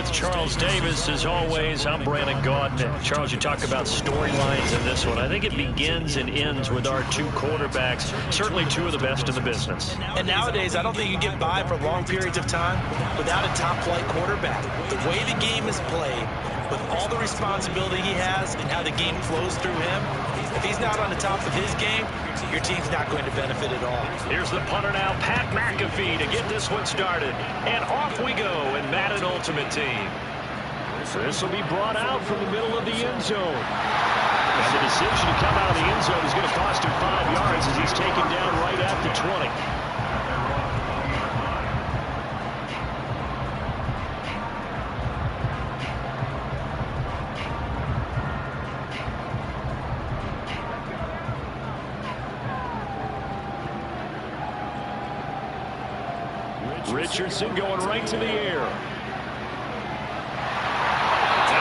with Charles Davis. As always, I'm Brandon Gaudin. Charles, you talk about storylines in this one. I think it begins and ends with our two quarterbacks, certainly two of the best in the business. And nowadays, I don't think you can get by for long periods of time without a top-flight quarterback. The way the game is played, with all the responsibility he has and how the game flows through him, if he's not on the top of his game, your team's not going to benefit at all. Here's the punter now, Pat McAfee, to get this one started. And off we go in Madden Ultimate Team. So this will be brought out from the middle of the end zone. And the decision to come out of the end zone is going to cost him 5 yards as he's taken down right at the 20. Richardson going right to the air. And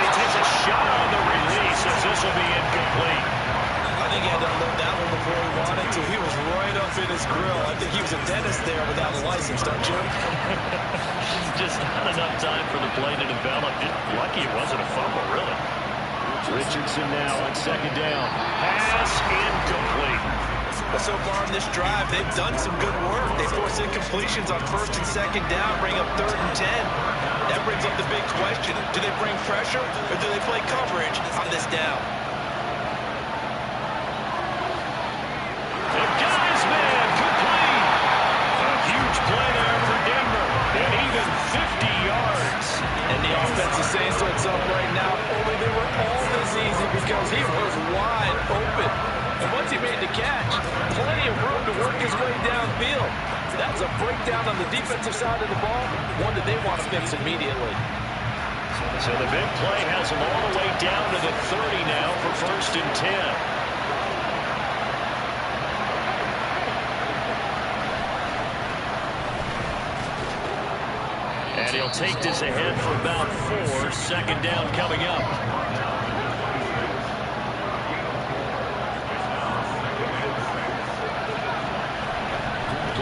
he takes a shot on the release as this will be incomplete. I think he had to unload that one before he wanted to. He was right up in his grill. I think he was a dentist there without a license, don't you? Just not enough time for the play to develop. Lucky it wasn't a fumble, really. Richardson now on second down. Pass incomplete. But so far in this drive, they've done some good work. They force incompletions on first and second down, bring up 3rd and 10. That brings up the big question. Do they bring pressure or do they play coverage on this down? And guys, man, complete. A huge play there for Denver. And even 50 yards. And the offense is saying to itself right now, only they were all this easy because he was wide open. And once he made the catch, plenty of room to work his way downfield. That's a breakdown on the defensive side of the ball, one that they want to fix immediately. So the big play has him all the way down to the 30 now for 1st and 10. And he'll take this ahead for about 4. Second down coming up.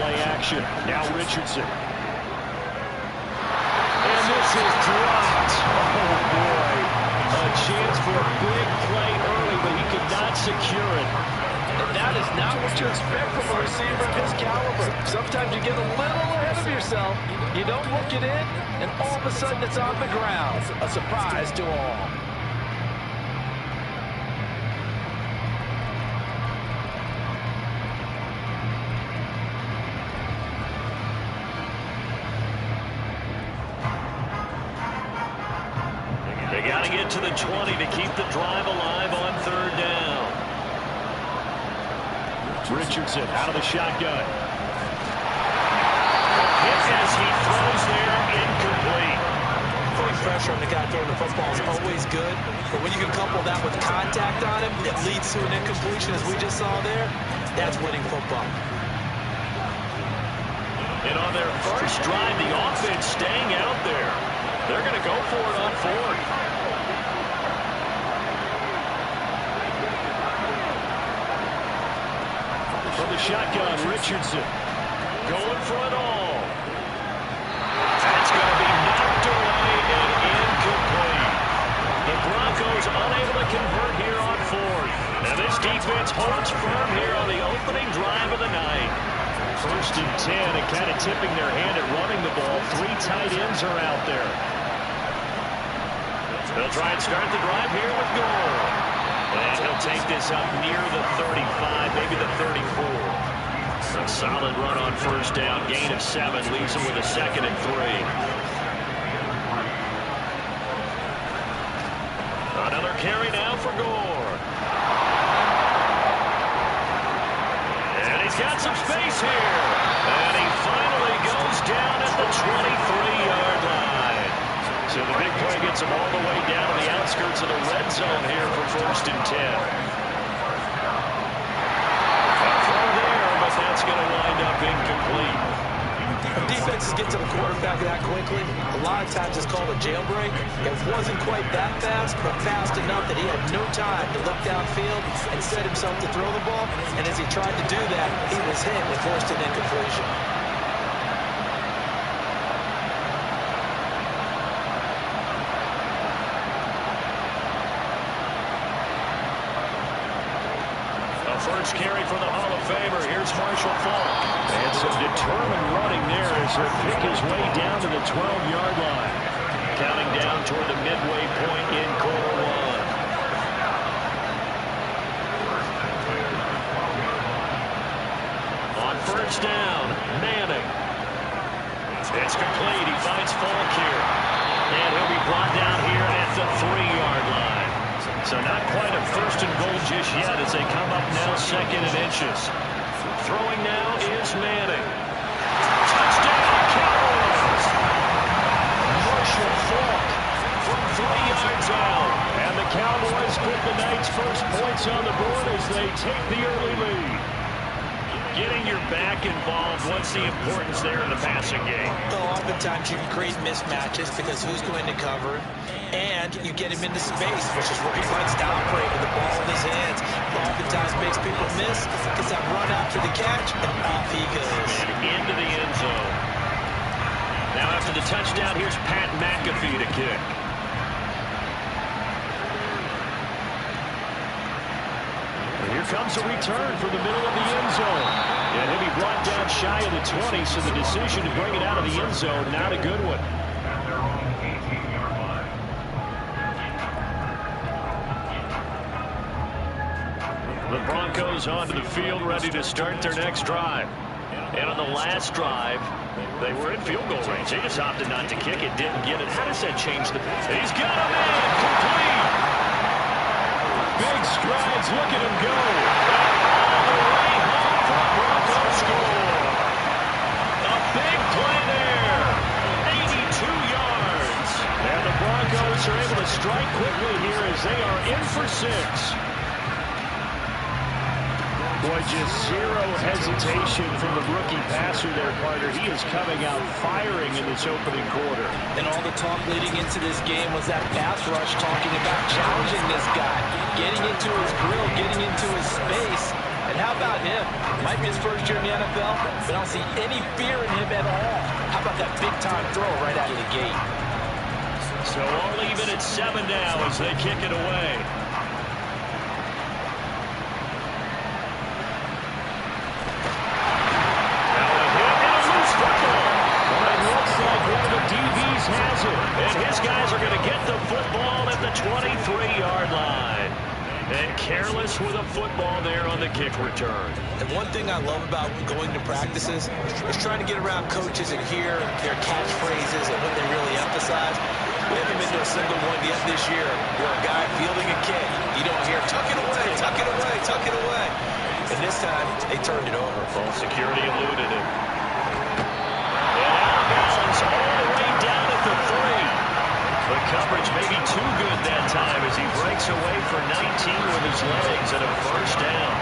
Play action. Now Richardson. And this is dropped. Oh, boy. A chance for a big play early, but he could not secure it. And that is not what you expect from a receiver of his caliber. Sometimes you get a little ahead of yourself. You don't look it in, and all of a sudden it's on the ground. A surprise to all. They got to get to the 20 to keep the drive alive on 3rd down. Richardson out of the shotgun. Hit as he throws there, incomplete. Putting pressure on the guy throwing the football is always good, but when you can couple that with contact on him that leads to an incompletion, as we just saw there, that's winning football. And on their first drive, the offense staying out there. They're going to go for it on 4th. From the shotgun, Richardson going for it all. That's going to be knocked away and incomplete. The Broncos unable to convert here on 4th. And this defense holds firm here on the opening drive of the night. 1st and 10, and kind of tipping their hand at running the ball. 3 tight ends are out there. They'll try and start the drive here with Gore. And he'll take this up near the 35, maybe the 34. A solid run on 1st down, gain of 7, leaves him with a 2nd and 3. Another carry now for Gore. And he's got some space here. And he finally goes down at the 23-yard line. So the big play gets him all the way down to the outskirts of the red zone here for 1st and 10. A throw there, but that's going to wind up incomplete. When defenses get to the quarterback that quickly, a lot of times it's called a jailbreak. It wasn't quite that fast, but fast enough that he had no time to look downfield and set himself to throw the ball. And as he tried to do that, he was hit and forced an incompletion. First carry for the Hall of Famer. Here's Marshall Faulk. And some determined running there as he'll pick his way down to the 12-yard line. Counting down toward the midway point in quarter one. On first down, Manning. It's complete. He finds Faulk here. And he'll be brought down here at the 3-yard line. So not quite a first and goal just yet as they come up now second and inches. Throwing now is Manning. Touchdown, Cowboys! Marshall Faulk from 3 yards out. And the Cowboys put the night's first points on the board as they take the early lead. Getting your back involved, what's the importance there in the passing game? Well, oftentimes you can create mismatches because who's going to cover him, and you get him into space, which is where he likes to operate with the ball in his hands. Oftentimes makes people miss because that run after the catch, and off he goes. And into the end zone. Now after the touchdown, here's Pat McAfee to kick. Here comes a return from the middle of the end zone. And he'll be brought down shy of the 20, so the decision to bring it out of the end zone, not a good one. The Broncos onto the field, ready to start their next drive. And on the last drive, they were in field goal range. They just opted not to kick it, didn't get it. How does that change the... He's got him in! Complete! Big strides, look at him go. All the way home for a Broncos score. A big play there. 82 yards. And the Broncos are able to strike quickly here as they are in for 6. Boy, just zero hesitation from the rookie passer there, Carter. He is coming out firing in this opening quarter. And all the talk leading into this game was that pass rush talking about challenging this guy, getting into his grill, getting into his space. And how about him? Might be his first year in the NFL, but I don't see any fear in him at all. How about that big-time throw right out of the gate? So all even at 7 now as they kick it away. Has it, and his guys are going to get the football at the 23-yard line. And careless with a football there on the kick return. And one thing I love about going to practices is trying to get around coaches and hear their catchphrases and what they really emphasize. We haven't been to a single one yet this year where a guy fielding a kick, you don't hear, tuck it away, tuck it away, tuck it away. And this time, they turned it over. Full security eluded him. And out of bounds all the way down at the 3. The coverage may be too good that time as he breaks away for 19 with his legs and a first down.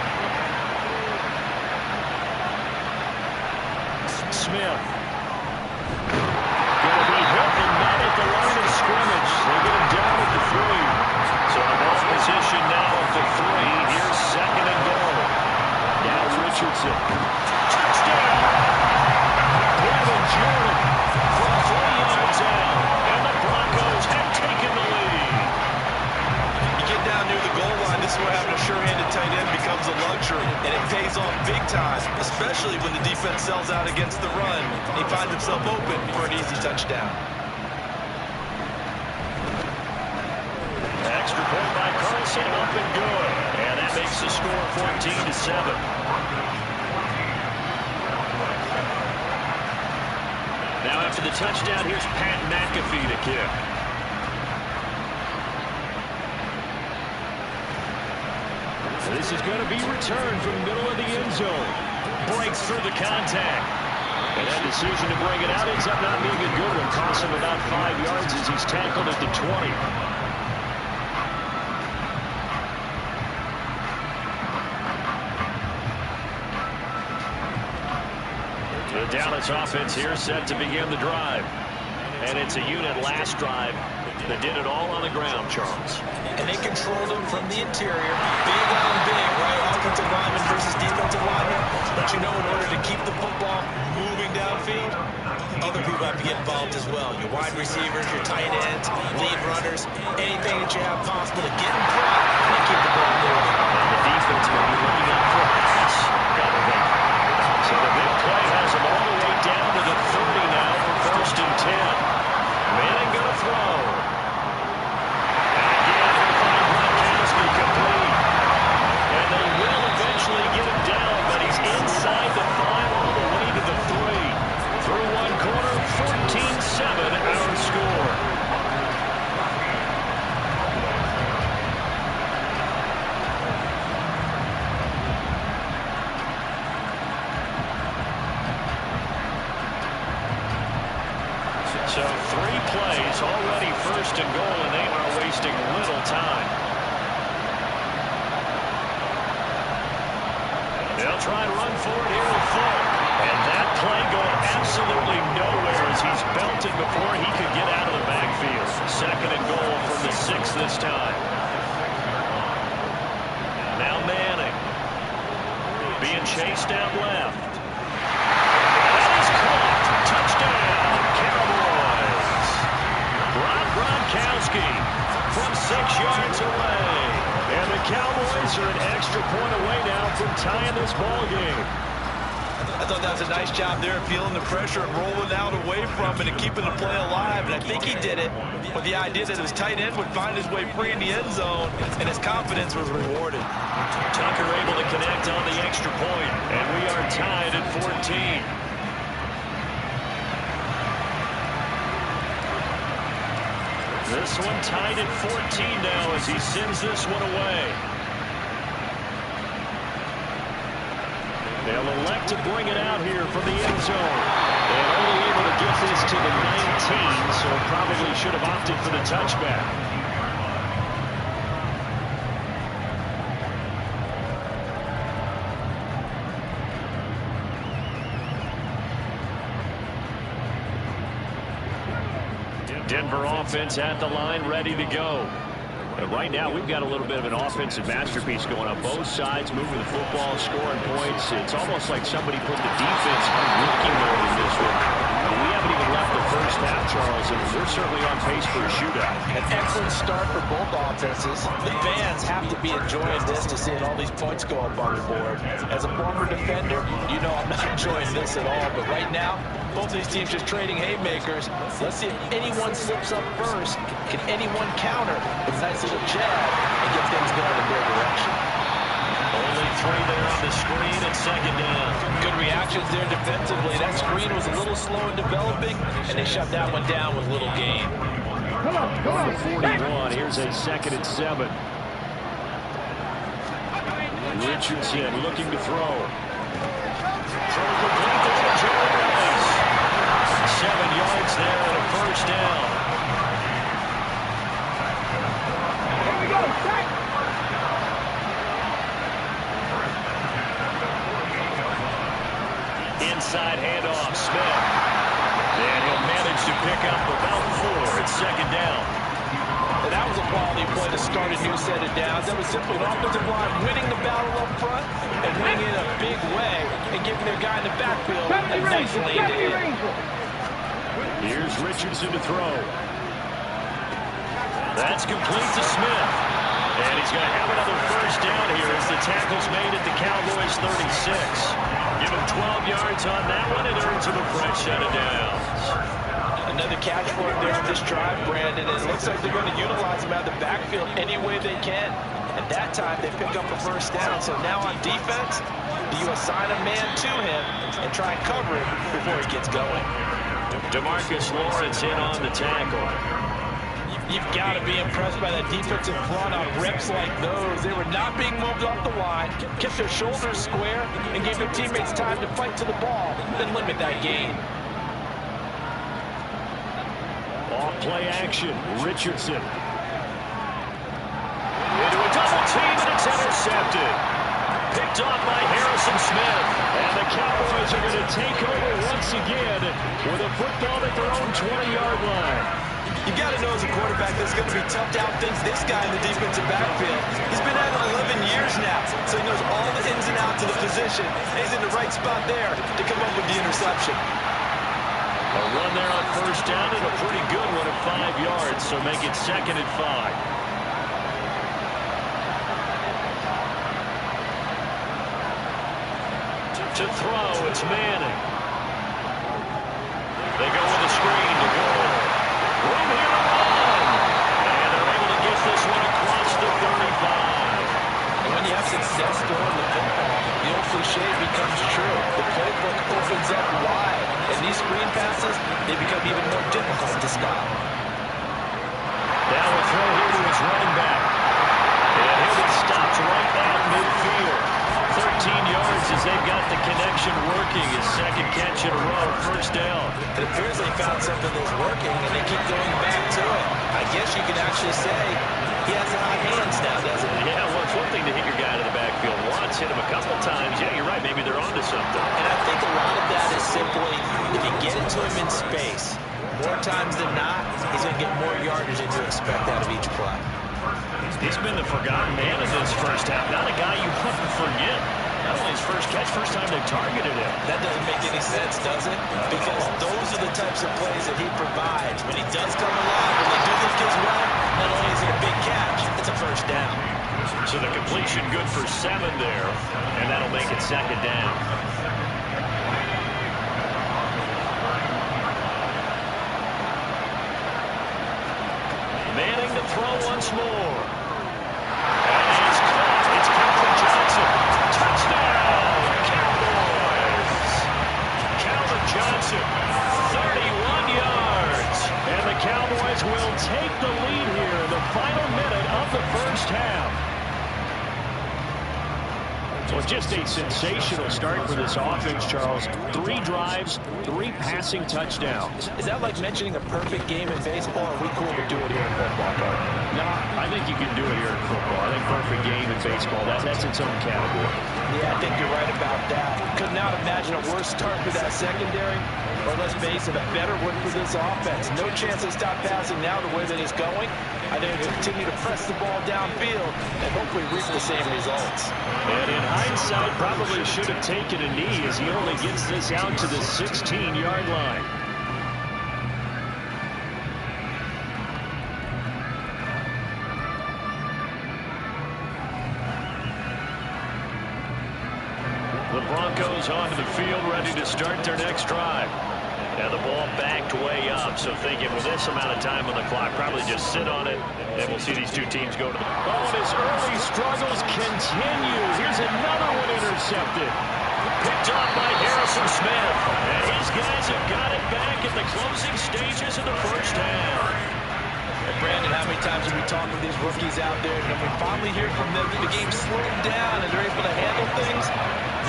Smith. Going to be hit and not at the line of scrimmage. They get him down at the 3. So a ball position now at the 3. Here's second and goal. Now Richardson. Touchdown! Brevin Jordan from 3 yards out. And the Broncos have taken the lead. You get down near the goal line, this is where having a sure-handed tight end becomes a luxury. And it pays off big time, especially when the defense sells out against the run. He finds himself open for an easy touchdown. Extra point by Carlson, up and good. And that makes the score 14-7. Now after the touchdown, here's Pat McAfee to kick. This is going to be returned from the middle of the end zone. Breaks through the contact. And that decision to bring it out ends up not being a good one. Costs him about 5 yards as he's tackled at the 20. The Dallas offense here set to begin the drive. And it's a unit last drive that did it all on the ground, Charles. And they controlled him from the interior. Big on big, right? Offensive lineman versus defensive lineman. But you know, in order to keep the football moving downfield, other people have to get involved as well. Your wide receivers, your tight ends, lead runners, anything that you have possible to get in front and keep the ball moving. And the defense will be looking up It's already 1st and goal, and they are wasting little time. They'll try and run for it here with Fulk. And that play going absolutely nowhere as he's belted before he could get out of the backfield. 2nd and goal from the 6 this time. Now Manning. Being chased down left. That is caught. Touchdown, Cowboys. Gronkowski from 6 yards away. And the Cowboys are an extra point away now from tying this ball game. I thought that was a nice job there, feeling the pressure and rolling out away from it and keeping the play alive. And I think he did it with the idea that his tight end would find his way free in the end zone, and his confidence was rewarded. Tucker able to connect on the extra point, and we are tied at 14. This one tied at 14 now as he sends this one away. They'll elect to bring it out here from the end zone. And only able to get this to the 19, so probably should have opted for the touchback. Denver offense at the line, ready to go. And right now, we've got a little bit of an offensive masterpiece going on both sides, moving the football, scoring points. It's almost like somebody put the defense on rookie mode in this one. We haven't even left the first half, Charles, and we're certainly on pace for a shootout. An excellent start for both offenses. The fans have to be enjoying this to see all these points go up on the board. As a former defender, you know I'm not enjoying this at all. But right now, both these teams just trading haymakers. Let's see if anyone slips up first. Can anyone counter with a nice little jab and get things going in their direction? Only 3 there on the screen and 2nd down. Good reactions there defensively. That screen was a little slow in developing, and they shut that one down with little gain. Come on. 41. Here's a 2nd and 7. Richardson looking to throw. Throw complete to Jerry Rice. 7 yards there and a 1st down. Here we go, set. Inside handoff, Smith. And he'll manage to pick up about 4 at 2nd down. And that was a quality play to start a new set of downs. That was simply an offensive line winning the battle up front and winning it a big way and giving their guy in the backfield a nice lane to hit. Here's Richardson to throw. That's complete to Smith. And he's going to have another 1st down here as the tackle's made at the Cowboys 36. Give him 12 yards on that one and earns him a fresh set of downs. Another catch for him there on this drive, Brandon. It looks like they're going to utilize him out of the backfield any way they can. At that time, they pick up a 1st down. So now on defense, do you assign a man to him and try and cover it before he gets going? DeMarcus Lawrence in on the tackle. You've got to be impressed by that defensive front on reps like those. They were not being moved off the line, kept their shoulders square, and gave their teammates time to fight to the ball, then limit that gain. Off play action, Richardson. Into a double team, and it's intercepted. Picked off by Harrison Smith. And the Cowboys are going to take over once again with a football at their own 20-yard line. You got to know as a quarterback that it's going to be tough to outthink this guy in the defensive backfield. He's been at it 11 years now, so he knows all the ins and outs of the position. He's in the right spot there to come up with the interception. A run there on 1st down and a pretty good one at 5 yards, so make it 2nd and 5. To throw, it's Manning. They go with a screen to goal. Room here to run. And they're able to get this one across the 35. And when you have success throwing the football, the old cliche becomes true. The playbook opens up wide. And these screen passes, they become even more difficult to stop. Now a throw here to his running back. And he'll be stopped right at midfield. 13 yards as he they've got the connection working. His second catch in a row, first down. It appears they found something that's working, and they keep going back to it. I guess you could actually say he has the hot hands now, doesn't he? Yeah, well, it's one thing to hit your guy to the backfield once, hit him a couple times. Yeah, you're right. Maybe they're onto something. And I think a lot of that is simply if you get it to him in space, more times than not, he's going to get more yardage than you expect out of each play. He's been the forgotten man in this first half. Not a guy you want to forget. Not only his first catch, first time they targeted him. That doesn't make any sense, does it? Because those are the types of plays that he provides. When he does come alive, when they do look his way, not only is it a big catch, it's a first down. So the completion good for 7 there, and that'll make it second down. Manning to throw once more. And he's caught. It's Calvin Johnson. Touchdown, Cowboys. Calvin Johnson, 31 yards. And the Cowboys will take the lead here in the final minute of the first half. Well, just a sensational start for this offense, Charles. 3 drives, 3 passing touchdowns. Is that like mentioning a perfect game in baseball, or are we cool to do it here in football, Coach? No, I think you can do it here in football. I think perfect game in baseball, that's its own category. Yeah, I think you're right about that. Could not imagine a worse start for that secondary, or let's face it, a better one for this offense. No chance to stop passing now the way that it's going. I think they'll continue to press the ball downfield and hopefully reach the same results. And in hindsight, probably should have taken a knee as he only gets this out to the 16-yard line. The Broncos onto the field, ready to start their next drive. And the ball backed way up, so thinking with this amount of time on the clock, probably just sit on it, and we'll see these two teams go to the... Oh, and his early struggles continue. Here's another one intercepted. Picked off by Harrison Smith. And his guys have got it back in the closing stages of the first half. And Brandon, how many times have we talked with these rookies out there, and when we finally hear from them that the game's slowed down and they're able to handle things?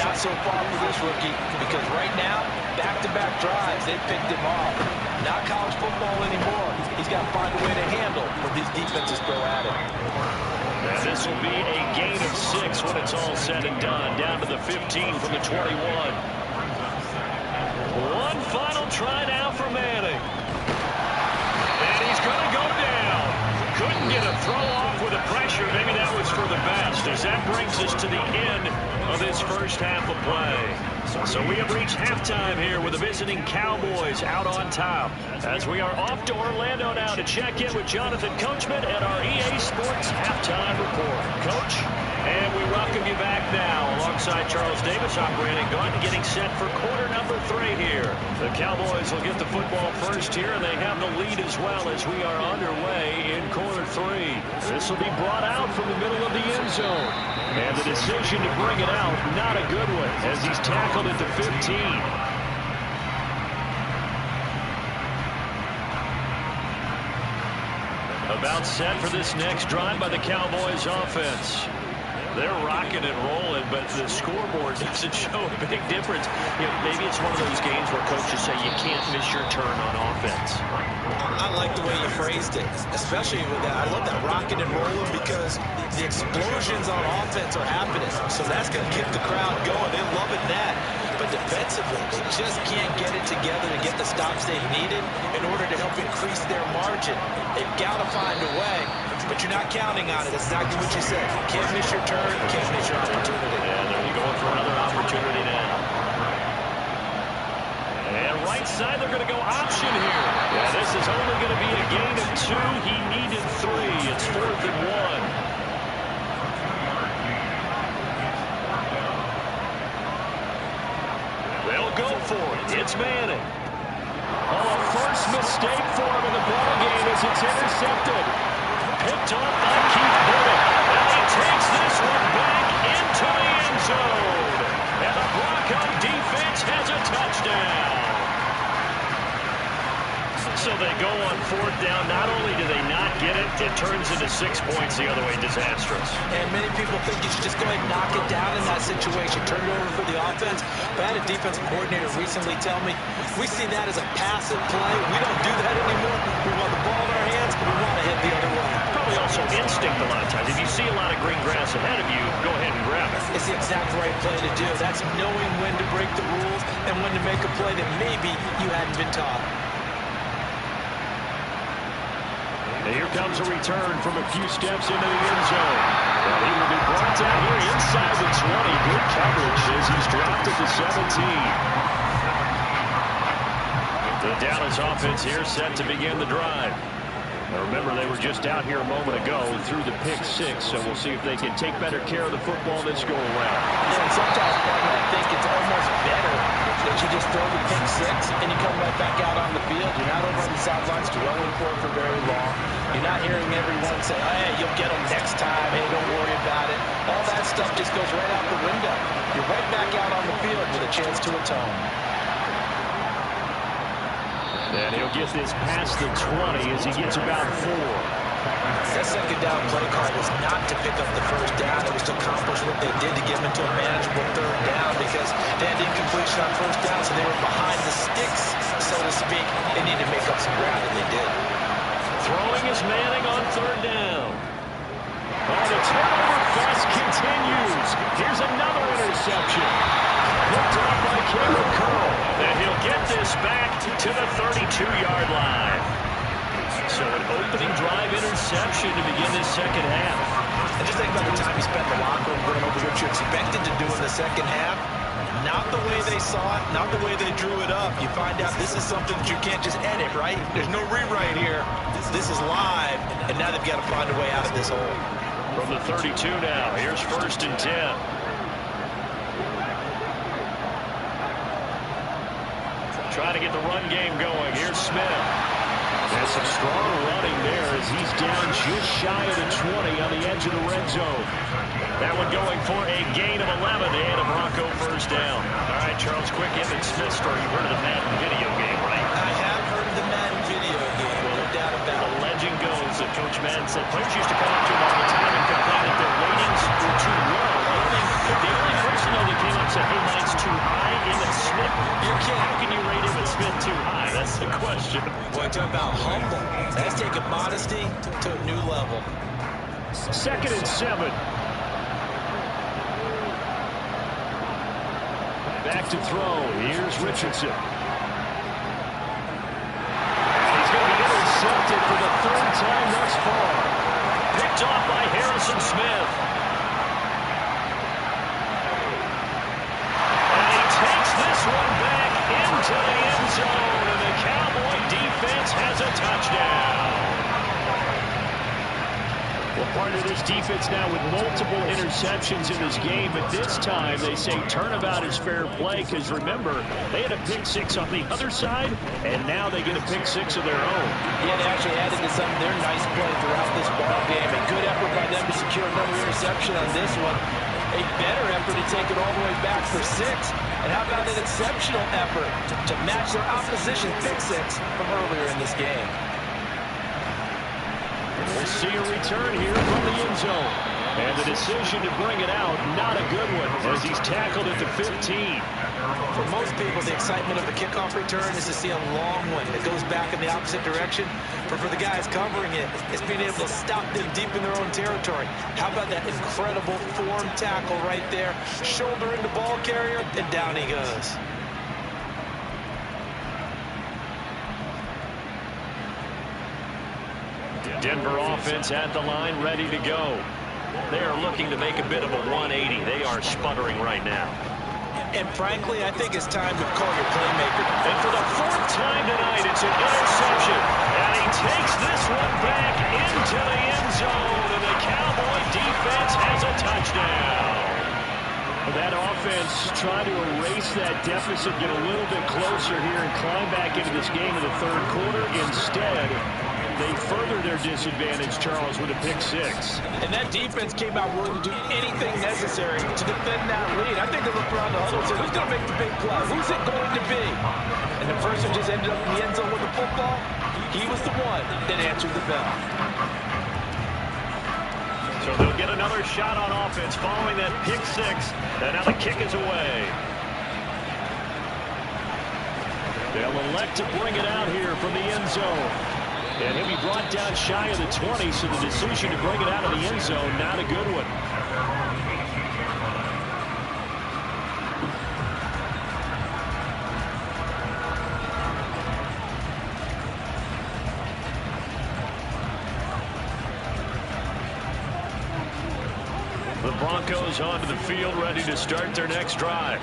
Not so far for this rookie, because right now, back-to-back drives, they picked him off. Not college football anymore. He's got to find a way to handle when these defenses throw at him. And this will be a gain of 6 when it's all said and done. Down to the 15 from the 21. One final try now for Manning. And he's going to go down. Couldn't get a throw off with the pressure. Maybe that was for the best, as that brings us to the end of this first half of play. So we have reached halftime here with the visiting Cowboys out on top, as we are off to Orlando now to check in with Jonathan Coachman at our EA Sports Halftime Report. Coach, and we welcome you back now alongside Charles Davis. I'm Brandon Gaudin, getting set for quarter number 3 here. The Cowboys will get the football first here, and they have the lead as well as we are underway in quarter 3. This will be brought out from the middle of the end zone. And the decision to bring it out, not a good one, as he's tackled at the 15. About set for this next drive by the Cowboys offense. They're rocking and rolling, but the scoreboard doesn't show a big difference. You know, maybe it's one of those games where coaches say you can't miss your turn on offense. I like the way you phrased it, especially with that. I love that rocking and rolling, because the explosions on offense are happening. So that's going to keep the crowd going. They're loving that. But defensively, they just can't get it together to get the stops they needed in order to help increase their margin. They've got to find a way, but you're not counting on it. That's exactly what you said. Can't miss your turn, can't miss your opportunity. And they're going for another opportunity now. And right side, they're going to go option here. Yeah, this is only going to be a gain of 2. He needed 3. It's 4th and 1. They'll go for it. It's Manning. Oh, a first mistake for him in the ballgame as it's intercepted. Picked off by Keith Bennett. And he takes this one back into the end zone. And the Bronco defense has a touchdown. So they go on fourth down. Not only do they not get it, it turns into 6 points the other way. Disastrous. And many people think you should just go ahead and knock it down in that situation. Turn it over for the offense. But I had a defensive coordinator recently tell me, we see that as a passive play. We don't do that anymore. We want the ball in our hands, and we want to head the other way. Probably also instinct a lot of times. If you see a lot of green grass ahead of you, go ahead and grab it. It's the exact right play to do. That's knowing when to break the rules and when to make a play that maybe you hadn't been taught. And here comes a return from a few steps into the end zone. Well, he will be brought down here inside the 20. Good coverage as he's dropped at the 17. The Dallas offense here set to begin the drive. Now remember, they were just out here a moment ago through the pick six, so we'll see if they can take better care of the football this go around. Yeah, and sometimes, partner, I think it's almost better that you just throw the pick six and you come right back out on the field. You're not over on the sidelines dwelling for very long. You're not hearing everyone say, hey, you'll get them next time. Hey, don't worry about it. All that stuff just goes right out the window. You're right back out on the field with a chance to atone. And he'll get this past the 20 as he gets about 4. That second down play call was not to pick up the first down. It was to accomplish what they did to get them into a manageable third down because they had incompletion on first down, so they were behind the sticks, so to speak. They needed to make up some ground, and they did. Throwing is Manning on third down. Oh, the turnover fest continues. Here's another interception. Looked up by Cameron Curl. And he'll get this back to the 32-yard line. So an opening drive interception to begin this second half. And just think about the time you spent in the locker room going over what you expected to do in the second half. Not the way they saw it, not the way they drew it up. You find out this is something that you can't just edit, right? There's no rewrite here. This is live, and now they've got to find a way out of this hole. From the 32 now, here's 1st and 10. Trying to get the run game going. Here's Smith. That's some strong running there as he's down just shy of the 20 on the edge of the red zone. That one going for a gain of 11 and a Bronco first down. All right, Charles, quick Emmitt Smith story. You've heard of the Madden video game, right? I have heard of the Madden video game, no doubt about it. The legend goes that Coach Madden said players used to come up to him all the time and complain that their ratings were too low. The only person, though, that came up and said, hey, mine's too high, Emmitt Smith. You're kidding. How can you rate Emmitt Smith too high? That's the question. Boy, talk about humble. That's taking modesty to a new level. 2nd and 7. Back to throw. Here's Richardson. He's going to be intercepted for the 3rd time thus far. Picked off by Harrison Smith. And he takes this one back into the end zone, and the Cowboy defense has a touchdown. Well, part of this defense now with multiple interceptions in this game, but this time they say turnabout is fair play because, remember, they had a pick six on the other side, and now they get a pick six of their own. Yeah, they actually added to some of their nice play throughout this ball game. A good effort by them to secure another interception on this one. A better effort to take it all the way back for 6. And how about an exceptional effort to match their opposition pick six from earlier in this game? We'll see a return here from the end zone. And the decision to bring it out, not a good one, as he's tackled at the 15. For most people, the excitement of a kickoff return is to see a long one that goes back in the opposite direction. But for the guys covering it, it's being able to stop them deep in their own territory. How about that incredible form tackle right there? Shoulder into ball carrier, and down he goes. Denver offense at the line, ready to go. They are looking to make a bit of a 180. They are sputtering right now. And frankly, I think it's time to call your playmaker. And for the 4th time tonight, it's an interception. And he takes this one back into the end zone. And the Cowboy defense has a touchdown. That offense trying to erase that deficit, get a little bit closer here and climb back into this game in the 3rd quarter. Instead, they further their disadvantage, Charles, with a pick six. And that defense came out willing to do anything necessary to defend that lead. I think they looked around the huddle and said, who's going to make the big play? Who's it going to be? And the person just ended up in the end zone with the football. He was the one that answered the bell. So they'll get another shot on offense following that pick six. And now the kick is away. They'll elect to bring it out here from the end zone. And he'll be brought down shy of the 20, so the decision to bring it out of the end zone, not a good one. The Broncos onto the field, ready to start their next drive.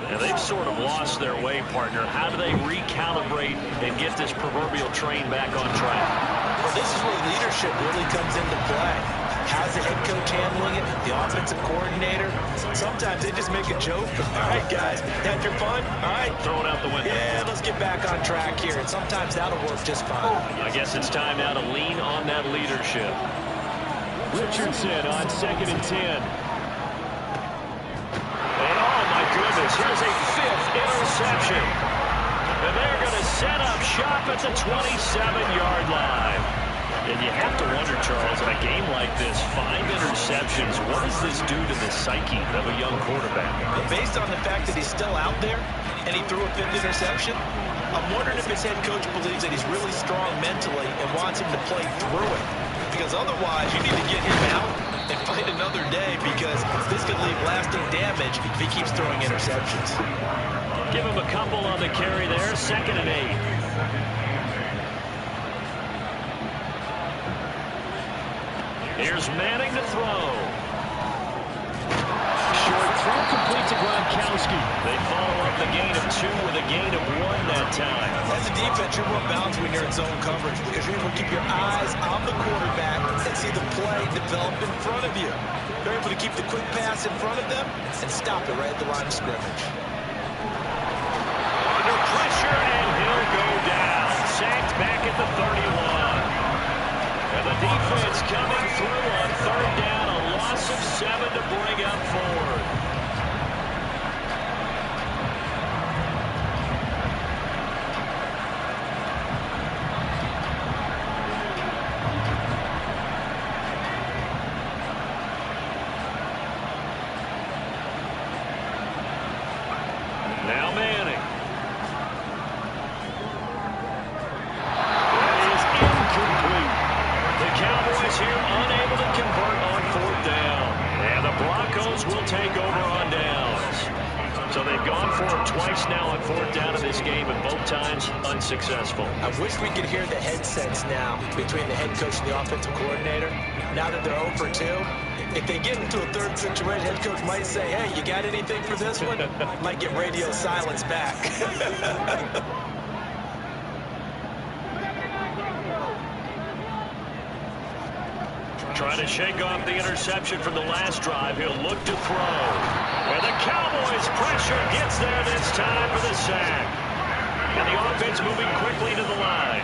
And they've sort of lost their way, partner. How do they recalibrate and get this proverbial train back on track? Well, this is where leadership really comes into play. How's the head coach handling it? The offensive coordinator? Sometimes they just make a joke. All right, guys, had your fun? All right. Throw it out the window. Yeah, let's get back on track here. And sometimes that'll work just fine. I guess it's time now to lean on that leadership. Richardson on 2nd and 10. Goodness, here's a 5th interception. And they're going to set up shop at the 27-yard line. And you have to wonder, Charles, in a game like this, 5 interceptions, what does this do to the psyche of a young quarterback? Well, based on the fact that he's still out there and he threw a 5th interception, I'm wondering if his head coach believes that he's really strong mentally and wants him to play through it. Because otherwise, you need to get him out and fight another day, because this could leave lasting damage if he keeps throwing interceptions. Give him a couple on the carry there. 2nd and 8. Here's Manning to throw. Short throw complete to Gronkowski. They follow up the gain of 2 with a gain of 1 that time. As a defense, you're more balanced when you're in zone coverage, because you're able to keep your eyes on the quarterback and see the play develop in front of you. You're able to keep the quick pass in front of them and stop it right at the line of scrimmage. Under pressure, and he'll go down. Sacked back at the 31. And the defense coming through on 3rd down. A loss of 7 to bring up 4th. Will take over on downs. So they've gone for it twice now on 4th down in this game, and both times unsuccessful. I wish we could hear the headsets now between the head coach and the offensive coordinator. Now that they're 0 for 2, if they get into a 3rd situation, head coach might say, hey, you got anything for this one? Might get radio silence back. Trying to shake off the interception from the last drive. He'll look to throw. And the Cowboys pressure gets there this time for the sack. And the offense moving quickly to the line.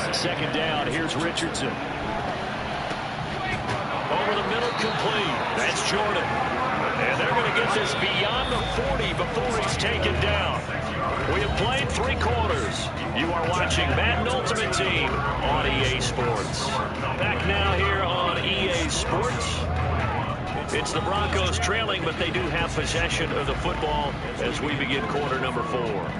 2nd down. Here's Richardson. Over the middle, complete. That's Jordan. And they're going to get this beyond the 40 before he's taken down. We have played 3 quarters. You are watching Madden Ultimate Team on EA Sports. Back now here on EA Sports. It's the Broncos trailing, but they do have possession of the football as we begin quarter number 4.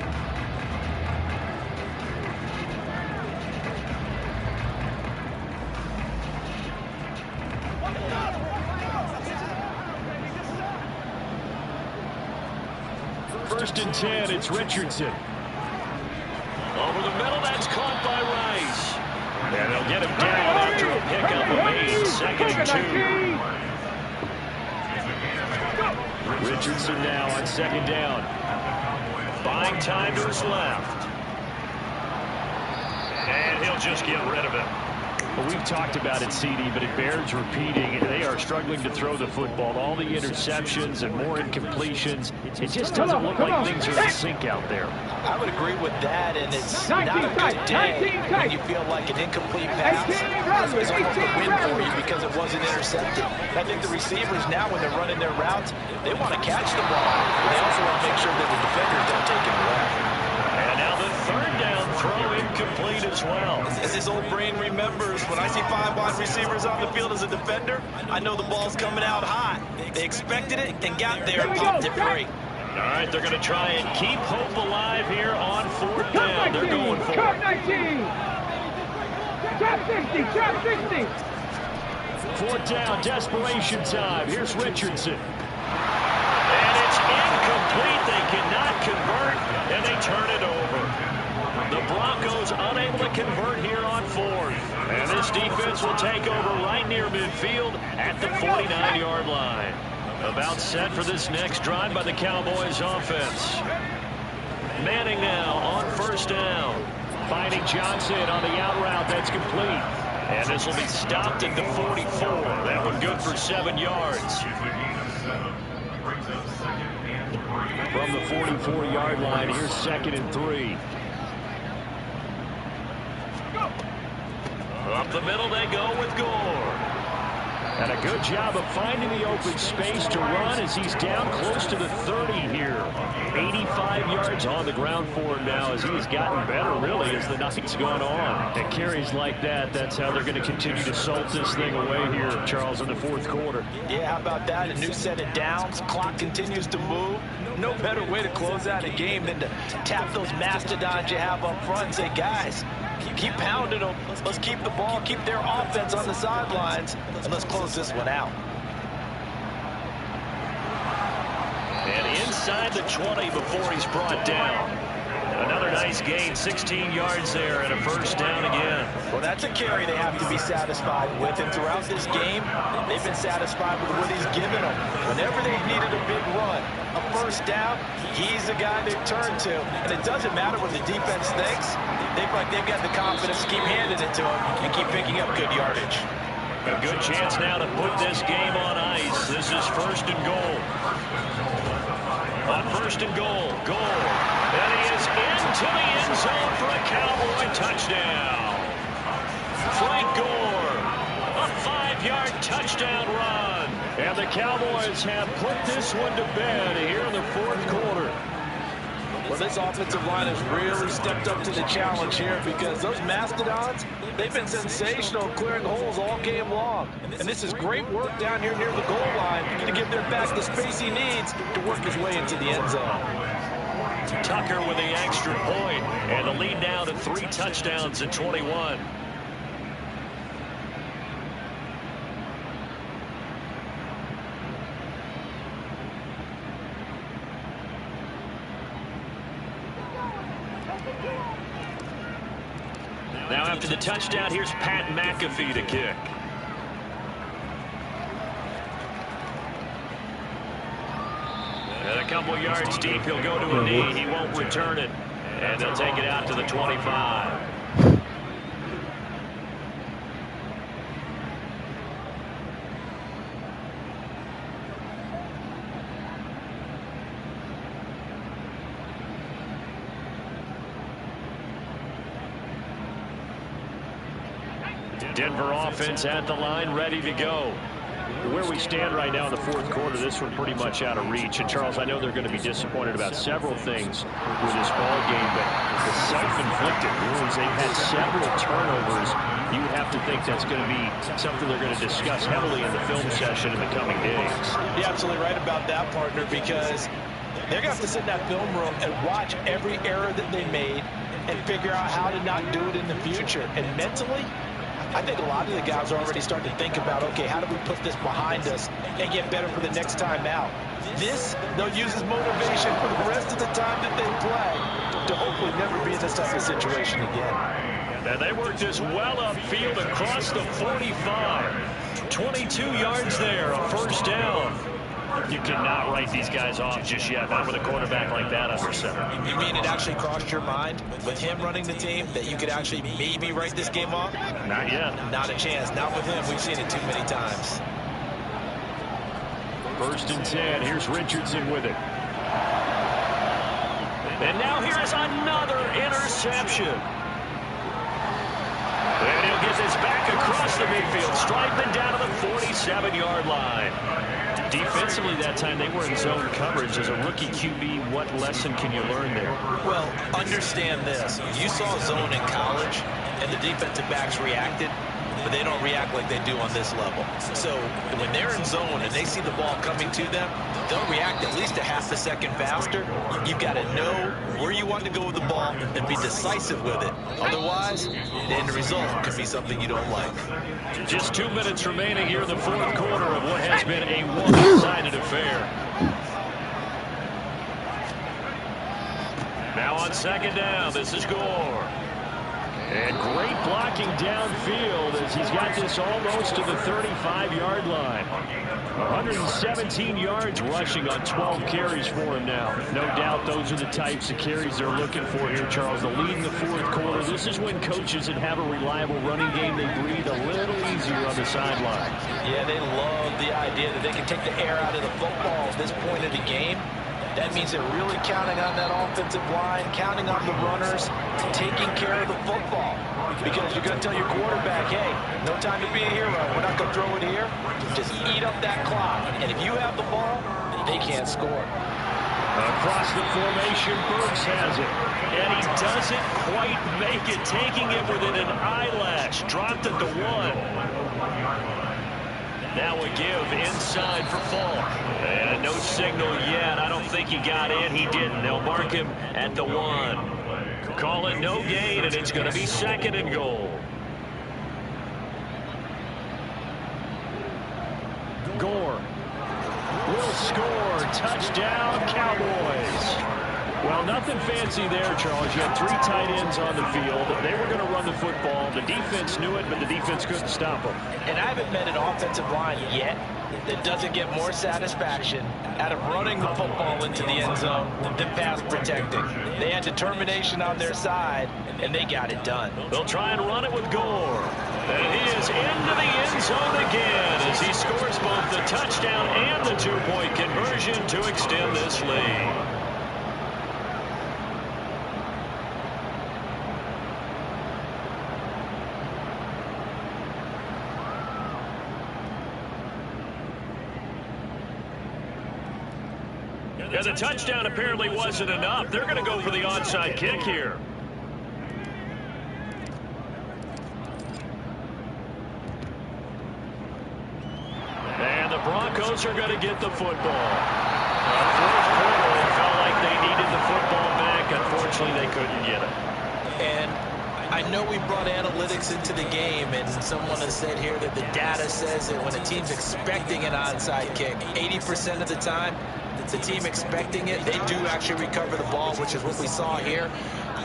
First and 10, it's Richardson. Over the middle, that's caught by Rice. And they'll get him down after a pickup of 8, 2nd and 2. Richardson now on 2nd down. Buying time to his left. And he'll just get rid of it. Well, we've talked about it, CD, but it bears repeating. They are struggling to throw the football. All the interceptions and more incompletions. It just doesn't look like things are in sync out there. I would agree with that, and it's not a good day when you feel like an incomplete pass is almost a win for you because it wasn't intercepted. I think the receivers now, when they're running their routes, they want to catch the ball. They also want to make sure that the defenders don't take it away. And now the 3rd down incomplete as well. As his old brain remembers, when I see 5 wide receivers on the field as a defender, I know the ball's coming out hot. They expected it and got there and popped it free. All right, they're going to try and keep hope alive here on 4th down. They're going for Trap it. 19. Trap 60. Trap 60. 4th down, desperation time. Here's Richardson. And it's incomplete. They cannot convert, and they turn it over. The Broncos unable to convert here on 4th. And this defense will take over right near midfield at the 49-yard line. About set for this next drive by the Cowboys offense. Manning now on 1st down. Finding Johnson on the out route. That's complete. And this will be stopped at the 44. That one good for 7 yards. From the 44-yard line, here's 2nd and 3. Up the middle they go with Gore. And a good job of finding the open space to run as he's down close to the 30 here. 85 yards on the ground for him now as he's gotten better, really, as the night's gone on. And carries like that, that's how they're going to continue to salt this thing away here, Charles, in the 4th quarter. Yeah, how about that? A new set of downs. Clock continues to move. No better way to close out a game than to tap those mastodons you have up front and say, guys, keep pounding them. Let's keep the ball, keep their offense on the sidelines, and let's close this one out. And inside the 20 before he's brought down. Another nice gain, 16 yards there, and a 1st down again. Well, that's a carry they have to be satisfied with, and throughout this game, they've been satisfied with what he's given them. Whenever they've needed a big run, a 1st down, he's the guy they turn to. And it doesn't matter what the defense thinks. They've got the confidence to keep handing it to him and keep picking up good yardage. A good chance now to put this game on ice. This is 1st and goal. On 1st and goal, and he is into the end zone for a Cowboy touchdown. Frank Gore, a 5-yard touchdown run. And the Cowboys have put this one to bed here in the 4th quarter. Well, this offensive line has really stepped up to the challenge here because those mastodons, they've been sensational clearing holes all game long. And this is great work down here near the goal line to give their back the space he needs to work his way into the end zone. Tucker with the extra point, and the lead now to 3 touchdowns at 21. Now after the touchdown, here's Pat McAfee to kick. And a couple yards deep, he'll go to a knee. He won't return it. And they'll take it out to the 25. Denver offense at the line, ready to go. Where we stand right now in the 4th quarter, this one pretty much out of reach. And, Charles, I know they're going to be disappointed about several things with this ball game, but the self-inflicted wounds, they've had several turnovers. You would have to think that's going to be something they're going to discuss heavily in the film session in the coming days. You're absolutely right about that, partner, because they're going to have to sit in that film room and watch every error that they made and figure out how to not do it in the future. And mentally, I think a lot of the guys are already starting to think about, okay, how do we put this behind us and get better for the next time out? This, they'll use as motivation for the rest of the time that they play to hopefully never be in this type of situation again. And they worked this well upfield across the 45. 22 yards there, a 1st down. You cannot write these guys off just yet, not with a quarterback like that under center. You mean it actually crossed your mind with him running the team that you could actually maybe write this game off? Not yet. Not a chance. Not with him. We've seen it too many times. 1st and 10. Here's Richardson with it. And now here is another interception. And he'll get this back across the midfield, striping down to the 47-yard line. Defensively that time, they were in zone coverage. As a rookie QB, what lesson can you learn there? Well, understand this. You saw zone in college, and the defensive backs reacted, but they don't react like they do on this level. So when they're in zone and they see the ball coming to them, they'll react at least a half a second faster. You've got to know where you want to go with the ball and be decisive with it. Otherwise, the end result could be something you don't like. Just 2 minutes remaining here in the fourth quarter of what has been a one-sided affair. Now on second down, this is Gore. And great blocking downfield as he's got this almost to the 35-yard line. 117 yards rushing on 12 carries for him now. No doubt those are the types of carries they're looking for here, Charles. The lead in the fourth quarter. This is when coaches that have a reliable running game, they breathe a little easier on the sideline. Yeah, they love the idea that they can take the air out of the football at this point of the game. That means they're really counting on that offensive line, counting on the runners, taking care of the football. Because you're going to tell your quarterback, hey, no time to be a hero. We're not going to throw it here. Just eat up that clock. And if you have the ball, they can't score. Across the formation, Burks has it. And he doesn't quite make it, taking it within an eyelash. Dropped at the 1. Now a give inside for Fall. And no signal yet. I don't think he got in. He didn't. They'll mark him at the 1. Call it no gain, and it's going to be second and goal. Gore will score. Touchdown, Cowboys. Well, nothing fancy there, Charles. You had 3 tight ends on the field. They were going to run the football. The defense knew it, but the defense couldn't stop them. And I haven't met an offensive line yet that doesn't get more satisfaction out of running the football into the end zone than pass protecting. They had determination on their side, and they got it done. They'll try and run it with Gore. And he is into the end zone again as he scores both the touchdown and the 2-point conversion to extend this lead. Yeah, the touchdown apparently wasn't enough. They're going to go for the onside kick here. And the Broncos are going to get the football. Fourth quarter, it felt like they needed the football back. Unfortunately, they couldn't get it. And I know we brought analytics into the game, and someone has said here that the data says that when a team's expecting an onside kick, 80% of the time, the team expecting it, they do actually recover the ball, which is what we saw here.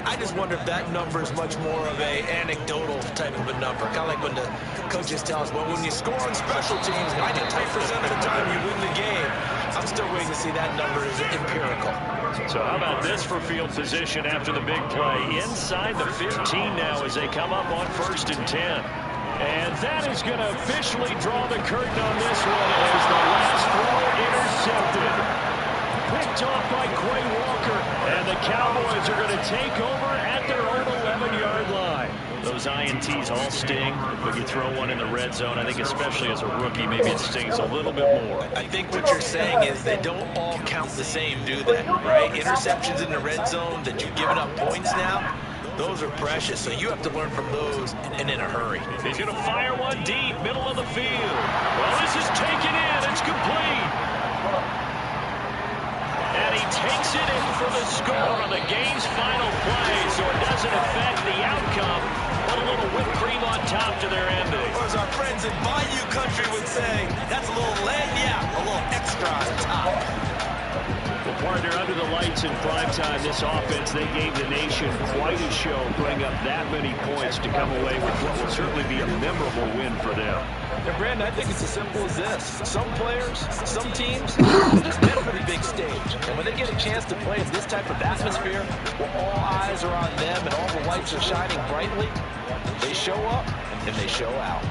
I just wonder if that number is much more of a anecdotal type of a number. Kind of like when the coaches tell us, well, when you score on special teams, 92% of the time you win the game. I'm still waiting to see that number is empirical. So how about this for field position after the big play? Inside the 15 now as they come up on 1st and 10. And that is going to officially draw the curtain on this one as the last throw intercepted. Picked off by Quay Walker, and the Cowboys are going to take over at their own 11-yard line. Those INTs all sting, but you throw one in the red zone, I think especially as a rookie, maybe it stings a little bit more. I think what you're saying is they don't all count the same, do they? Right? Interceptions in the red zone that you've given up points now, those are precious, so you have to learn from those and in a hurry. He's going to fire one deep, middle of the field. Well, this is taken in. It's complete. And he takes it in for the score on the game's final play, so it doesn't affect the outcome. Put a little whipped cream on top to their ending. Or as our friends in Bayou Country would say, that's a little a little extra on top. Well, partner, under the lights in primetime, this offense, they gave the nation quite a show, putting up that many points to come away with what will certainly be a memorable win for them. And Brandon, I think it's as simple as this. Some players, some teams, they're just meant for the big stage. And when they get a chance to play in this type of atmosphere, where all eyes are on them and all the lights are shining brightly, they show up and they show out.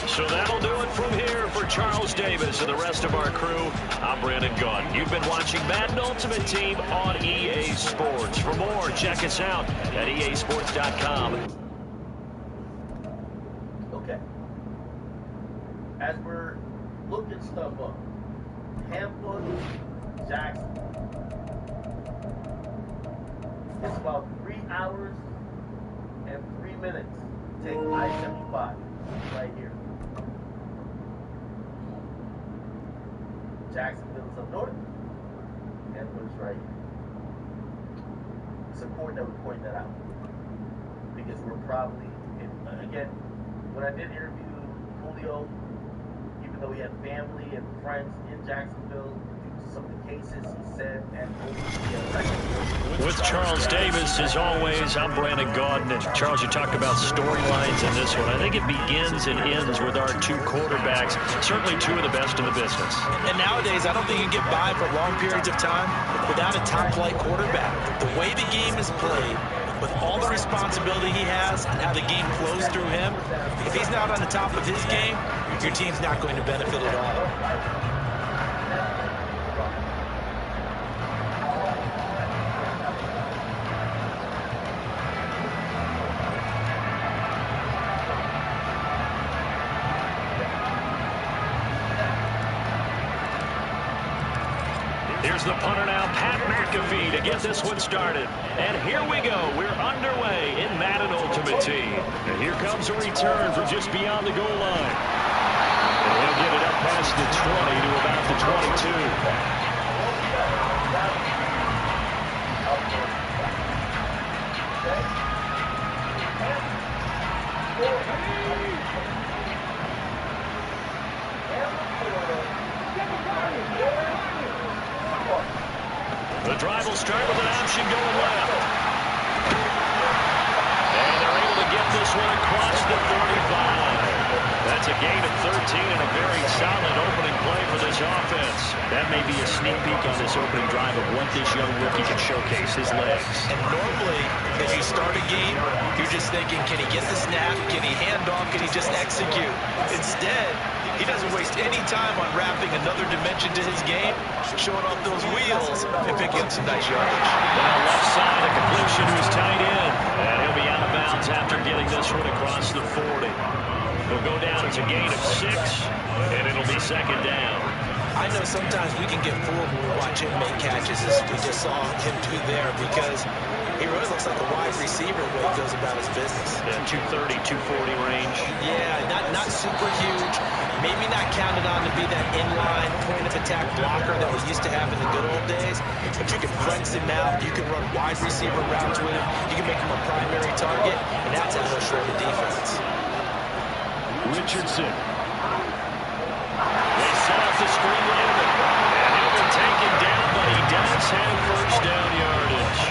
So that'll do it from here for Charles Davis and the rest of our crew. I'm Brandon Gaudin. You've been watching Madden Ultimate Team on EA Sports. For more, check us out at easports.com. Okay. As we're looking stuff up, Tampa, Jackson. It's about 3 hours and 3 minutes. Take I-75 right here. Jacksonville is up north. Tampa is right here. It's important that we point that out because we're probably, again, when I did interview Julio, even though he had family and friends in Jacksonville, some of the cases he said, and with Charles Davis, as always, I'm Brandon Gaudin. And Charles, you talked about storylines in this one. I think it begins and ends with our two quarterbacks, certainly two of the best in the business. And nowadays, I don't think you can get by for long periods of time without a top-flight quarterback. The way the game is played, with all the responsibility he has and how the game flows through him, if he's not on the top of his game, your team's not going to benefit at all. Here's the punter now, Pat McAfee, to get this one started. And here we go. We're underway in Madden Ultimate Team. And here comes a return from just beyond the goal line. And he'll get it up past the 20 to about the 22. The drive will start with an option going left. And they're able to get this one across the 35. That's a gain of 13 and a very solid opening play for this offense. That may be a sneak peek on this opening drive of what this young rookie can showcase, his legs. And normally, as you start a game, you're just thinking, can he get the snap? Can he hand off? Can he just execute? Instead, he doesn't waste any time on wrapping another dimension to his game, showing off those wheels and picking up some nice yardage. Well, left side, a completion was tight in. And he'll be out of bounds after getting this one across the 40. He'll go down as a gain of 6, and it'll be second down. I know sometimes we can get fooled when we watch him make catches, as we just saw him do there, because he really looks like a wide receiver the way he goes about his business. Yeah, 230, 240 range. Yeah, not super huge. Maybe not counted on to be that inline point-of-attack blocker that we used to have in the good old days. But you can flex him out. You can run wide receiver routes with him. You can make him a primary target, and that's how he'll shred the defense. Richardson. They set up the screen with him. And he'll be taken down, but he does have first down yardage.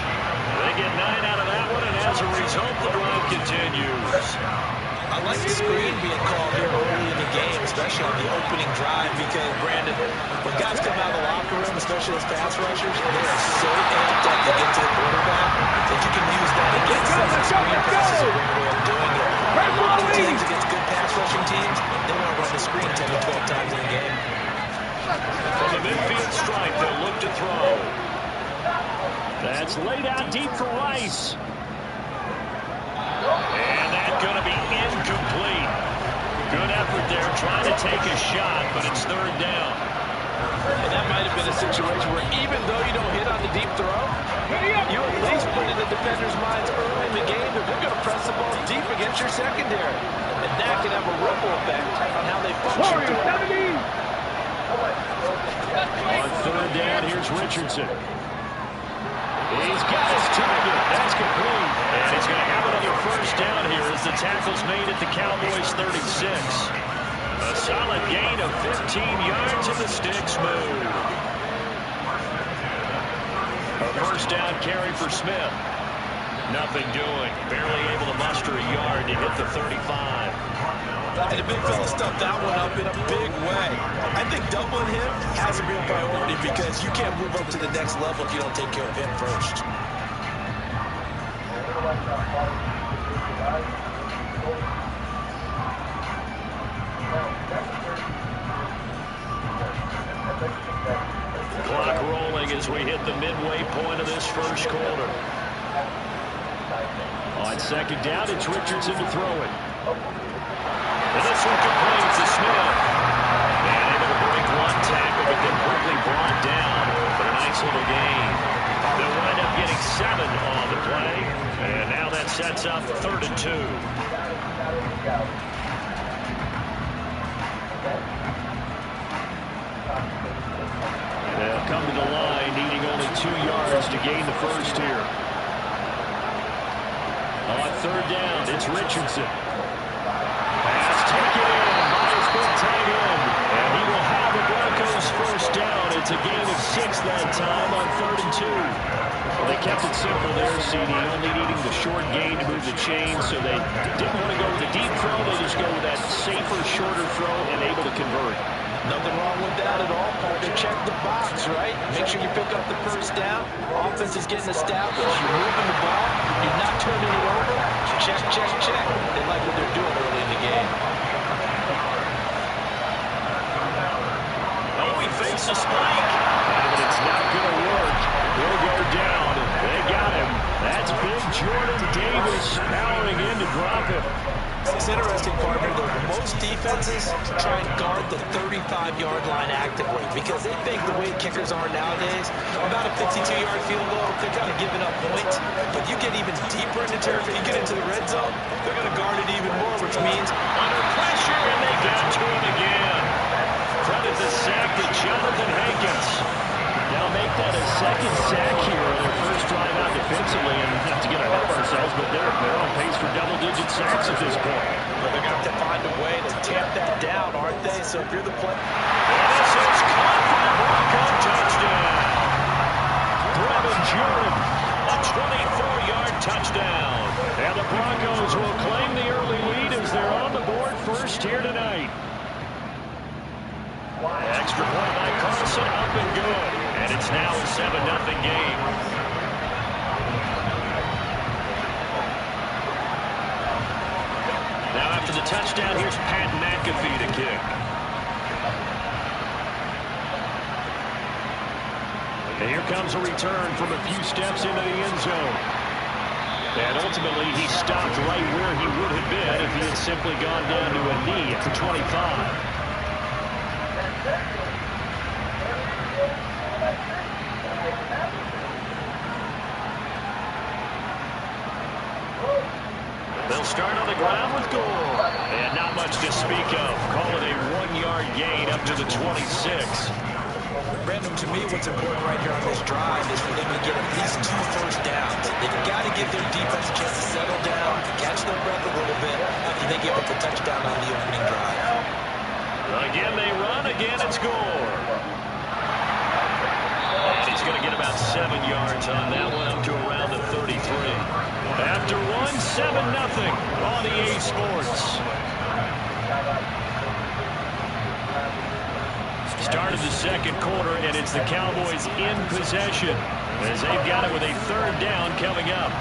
They get 9 out of that one, and as a result, the drive continues. I like the screen being called here early in the game, especially on the opening drive, because, Brandon, when guys come out of the locker room, especially as pass rushers, they are so amped up to get to the quarterback that you can use that against them. The screen passes a great way of doing it. A lot of teams against good pass rushing teams, they want to run the screen 10 to 12 times in a game. From the midfield stripe, they'll look to throw. That's laid out deep for Rice. And that's going to be incomplete. Good effort there, trying to take a shot, but it's third down. And that might have been a situation where even though you don't hit on the deep throw, you at least put in the defender's minds early in the game that they're going to press the ball deep against your secondary. And that can have a ripple effect on how they function. On third down, here's Richardson. He's got his target. That's complete. And he's going to have another first down here as the tackle's made at the Cowboys' 36. A solid gain of 15 yards and the sticks move. A first down carry for Smith. Nothing doing. Barely able to muster a yard to hit the 35. And the big fella stuffed that one up in a big way. I think doubling him has a real priority because you can't move up to the next level if you don't take care of him first. Clock rolling as we hit the midway point of this first quarter. On second down, it's Richardson to throw it. And this one complete to Smith. And able to break one tackle, but then quickly brought down, but a nice little gain. They'll wind up getting 7 on the play, and now that sets up 3rd and 2. They'll come to the line, needing only 2 yards to gain the first here. On 3rd down, it's Richardson. Pass taken in by his big tight end. And he will have the Broncos first down. It's a gain of 6 that time on 3rd and 2. Well, they kept it simple there, CD, only needing the short gain to move the chains, so they didn't want to go with a deep throw. They just go with that safer, shorter throw and able to convert. Nothing wrong with that at all, partner. Check the box, right? Make sure you pick up the first down. Offense is getting established. You're moving the ball. You're not turning it over. Check, check, check. They like what they're doing early in the game. Oh, he fakes a spike. But it's not going to work. He'll go down. They got him. That's big Jordan Davis powering in to drop him. It's interesting, partner, that most defenses try and guard the 35-yard line actively because they think the way kickers are nowadays, about a 52-yard field goal, they're kind of giving up points. But you get even deeper into territory, you get into the red zone, they're going to guard it even more, which means under pressure, and they get to him again. Credit the sack to Jonathan Hankins. Now make that a 2nd sack here on their first drive out defensively, and not to get ahead of ourselves, but they're on pace for double-digit sacks at this point. Well, they're going to have to find a way to tamp that down, aren't they? So if you're the player... And this is caught for the Bronco touchdown. Brevin Jordan, a 24-yard touchdown. And the Broncos will claim the early lead as they're on the board first here tonight. Extra point by Carlson, up and good. And it's now a 7-0 game. Now after the touchdown, here's Pat McAfee to kick. And here comes a return from a few steps into the end zone. And ultimately, he stopped right where he would have been if he had simply gone down to a knee at the 25. They'll start on the ground with Gore. And not much to speak of. Call it a 1-yard gain up to the 26. Brandon, to me, what's important right here on this drive is for them to get at least 2 first downs. They've got to give their defense a chance to settle down, catch their breath a little bit, after they give up a touchdown on the opening drive. Again, they run. Again, it's Gore. And he's going to get about 7 yards on that one, up to around the 33. After 7-0 on EA Sports. Start of the 2nd quarter, and it's the Cowboys in possession as they've got it with a 3rd down coming up.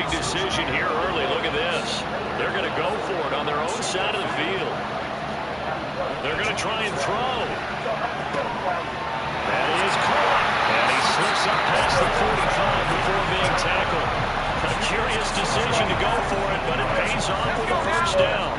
Decision here early. Look at this. They're going to go for it on their own side of the field. They're going to try and throw. That is caught. And he slips up past the 45 before being tackled. A curious decision to go for it, but it pays off with a first down.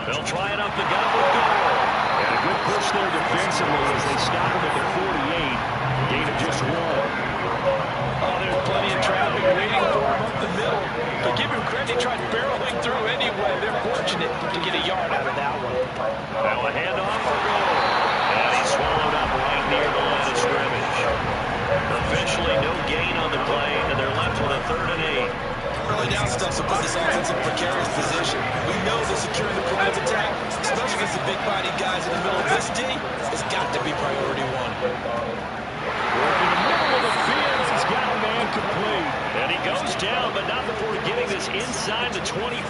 They'll try it up the gut with Gore. And a good push there defensively as they stop him at the 48. Gain of just 1. Oh, there's plenty of traffic waiting for him up the middle. But give him credit, he tried barreling through anyway. They're fortunate to get a yard out of that one. Now a handoff for Gore. And he's swallowed up right near the line of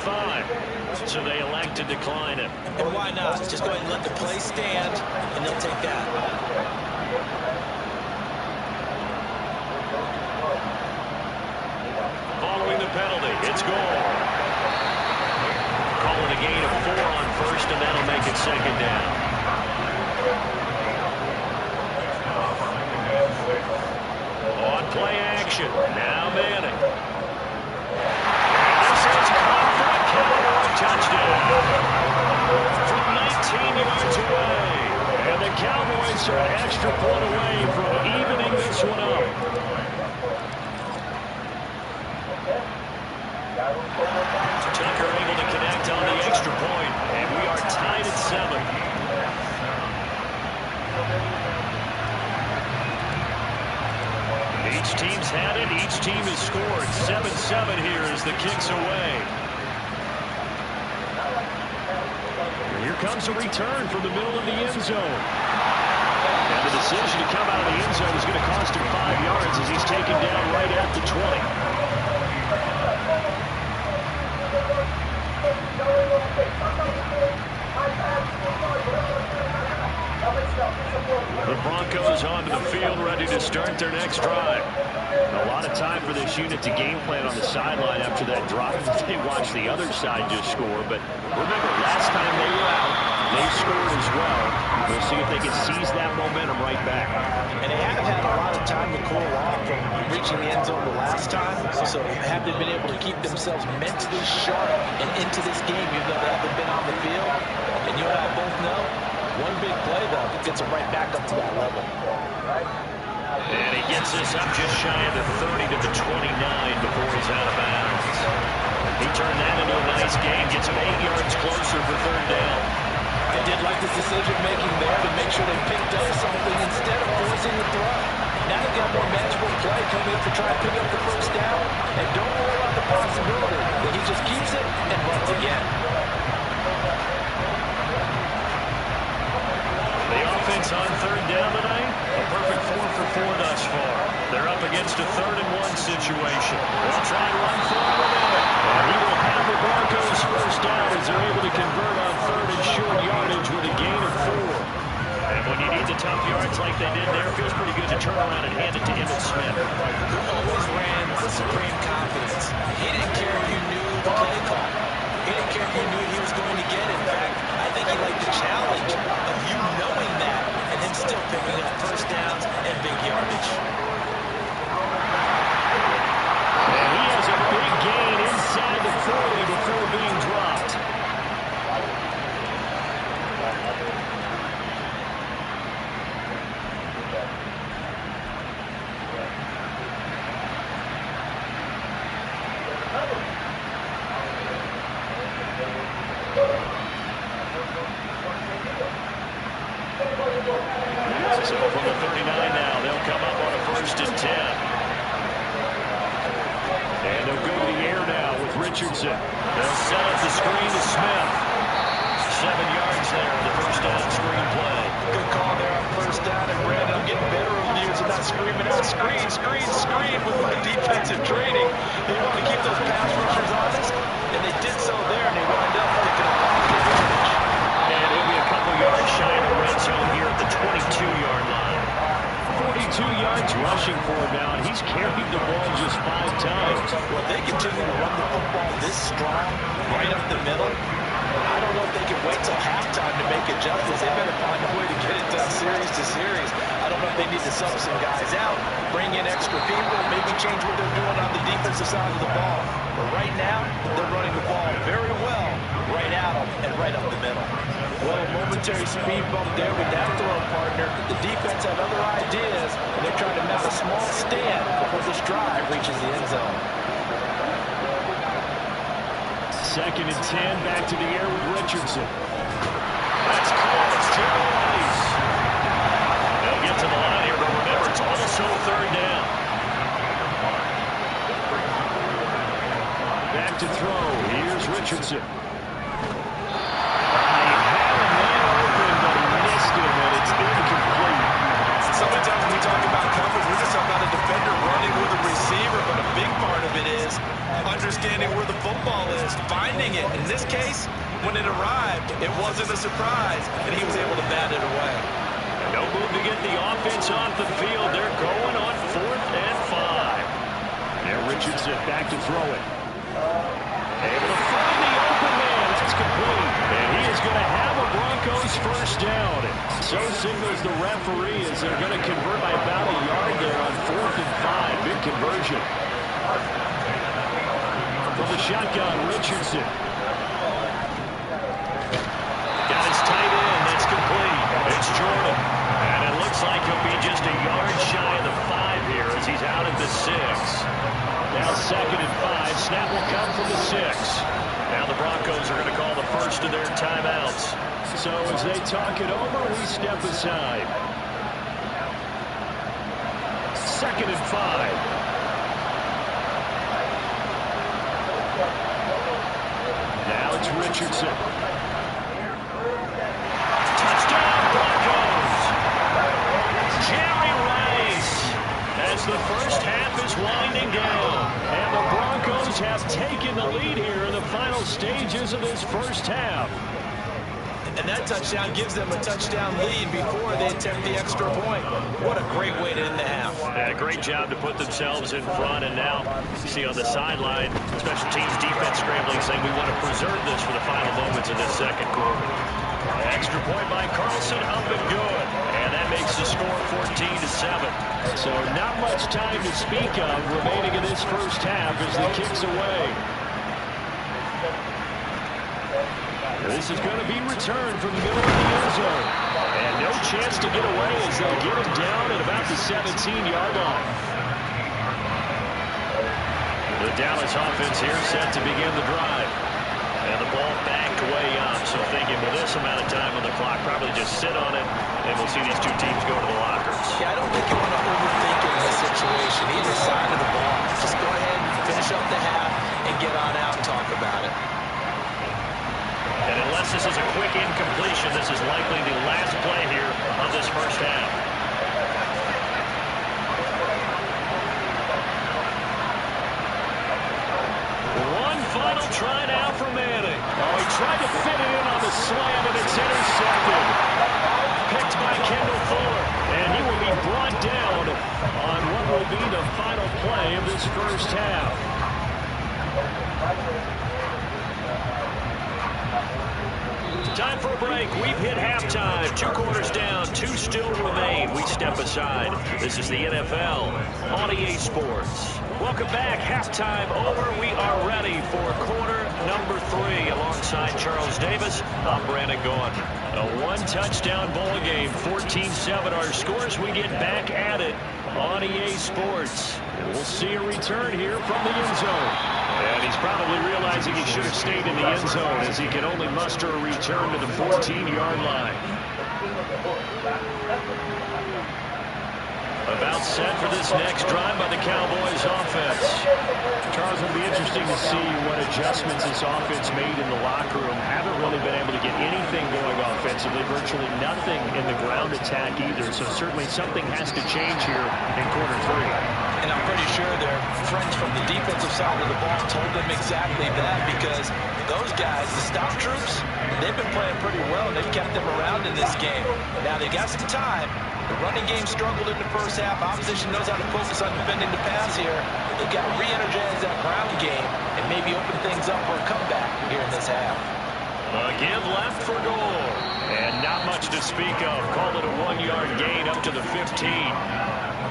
5, so they elect to decline it. And why not? Just go ahead and let the play stand, and they'll take that. Following the penalty, it's goal. Calling a gain of 4 on first, and that'll make it second down. On play action, now Manning. This is caught for a counter touchdown. From 19 yards away. And the Cowboys are an extra point away from evening this one up. Tucker able to connect on the extra point, and we are tied at 7. Each team's had it. Each team has scored. 7-7 here as the kick's away. And here comes a return from the middle of the end zone. And the decision to come out of the end zone is going to cost him 5 yards as he's taken down right at the 20. The Broncos onto the field, ready to start their next drive. A lot of time for this unit to game plan on the sideline after that drive. They watched the other side just score. But remember, last time they were out, they scored as well. We'll see if they can seize that momentum right back. And they have had a lot of time to cool off from reaching the end zone the last time. So have they been able to keep themselves mentally sharp and into this game, even though they haven't been on the field? And you and I both know, one big play, though, gets them right back up to that level. And he gets us up just shy of the 30 to the 29 before he's out of bounds. He turned that into a nice game, gets him 8 yards closer for third down. I did like the decision-making there to make sure they picked up something instead of forcing the throw. Now they've got more manageable play coming up to try and pick up the first down. And don't worry about the possibility that he just keeps it and runs again. The offense on third down tonight, a perfect 4 for 4 thus far. They're up against a 3rd-and-1 situation. They'll try and run forward with it. And he will have the Broncos first down as they're able to convert on 3rd and short yardage with a gain of 4. And when you need the tough yards like they did there, it feels pretty good to turn around and hand it to Emmitt Smith. Who always ran with supreme confidence. He didn't care if you knew the play call. He didn't care if you knew he was going to get it. In fact, I think he liked the challenge of you knowing that and him still picking up first downs and big yardage. And he has a big gain inside the 40 before being dropped. So from the 39 now, they'll come up on a 1st and 10. And they'll go to the air now with Richardson. They'll set up the screen to Smith. 7 yards there on the first down screen play. Good call there on first down. And Brandon, I'm getting better reviews and not screaming out screen, screen, screen with my defensive training. They want to keep those pass rushers honest, and they did so there, and they wind up picking up off the yardage. And it'll be a couple yards shy of the red zone here at the 22-yard line. 42 yards rushing for him now, and he's carried the ball just 5 times. Well, they continue to run the football this strong, right up the middle. I don't know if they can wait till halftime to make adjustments. They better find a way to get it done series to series. I don't know if they need to sub some guys out, bring in extra people, maybe change what they're doing on the defensive side of the ball. But right now, they're running the ball very well, right at them and right up the middle. Well, a momentary speed bump there with that throw partner. The defense had other ideas, and they're trying to mount a small stand before this drive reaches the end zone. 2nd and 10, back to the air with Richardson. That's close to Rice. They'll get to the line here, but remember, it's also 3rd down. Back to throw. Here's Richardson. Sometimes when we talk about coverage, we're just talking about a defender running with a receiver, but a big part of it is understanding where the football football is finding it. In this case, when it arrived, it wasn't a surprise, and he was able to bat it away. No move to get the offense off the field. They're going on 4th and 5. Now Richardson back to throw it. Able to find the open man. That's complete. And he is going to have a Broncos first down. So signals the referee as they're going to convert by about a yard there on 4th and 5. Big conversion. From the shotgun, Richardson. Got his tight end. That's complete. It's Jordan. And it looks like he'll be just a yard shy of the 5 here as he's out at the 6. Now 2nd and 5. Snap will come from the 6. Now the Broncos are going to call the first of their timeouts. So as they talk it over, we step aside. 2nd and 5. Now it's Richardson. Touchdown, Broncos! Jerry Rice, as the first half is winding down. And the Broncos have taken the lead here in the final stages of this first half. And that touchdown gives them a touchdown lead before they attempt the extra point. What a great way to end the half. Yeah, great job to put themselves in front. And now you see on the sideline, special teams defense scrambling, saying we want to preserve this for the final moments of this second quarter. Extra point by Carlson, up and good. And that makes the score 14-7. So not much time to speak of remaining in this first half as the kick's away. This is going to be returned from the middle of the end zone. And no chance to get away as they'll get him down at about the 17-yard line. The Dallas offense here set to begin the drive. And the ball backed way up. So thinking with this amount of time on the clock, probably just sit on it, and we'll see these two teams go to the lockers. Yeah, I don't think you want to overthink it in this situation. Either side of the ball. Just go ahead and finish up the half and get on out and talk about it. And unless this is a quick incompletion, this is likely the last play here of this first half. One final try now for Manning. Oh, he tried to fit it in on the slant, and it's intercepted. Picked by Kendall Fuller. And he will be brought down on what will be the final play of this first half. Time for a break. We've hit halftime. 2 quarters down. 2 still remain. We step aside. This is the NFL on EA Sports. Welcome back. Halftime over. We are ready for quarter number 3. Alongside Charles Davis, I'm Brandon Gaudin. A 1-touchdown ball game. 14-7 our scores. We get back at it on EA Sports. And we'll see a return here from the end zone. And he's probably realizing he should have stayed in the end zone as he can only muster a return to the 14-yard line. About set for this next drive by the Cowboys offense. Charles, it'll be interesting to see what adjustments this offense made in the locker room. Haven't really been able to get anything going offensively. Virtually nothing in the ground attack either. So certainly something has to change here in quarter 3. And I'm pretty sure their friends from the defensive side of the ball told them exactly that, because those guys, the stop troops, they've been playing pretty well. They've kept them around in this game. Now they got some time. The running game struggled in the first half. Opposition knows how to focus on defending the pass here. They've got to re-energize that ground game and maybe open things up for a comeback here in this half. A give left for goal. And not much to speak of. Call it a 1-yard gain up to the 15.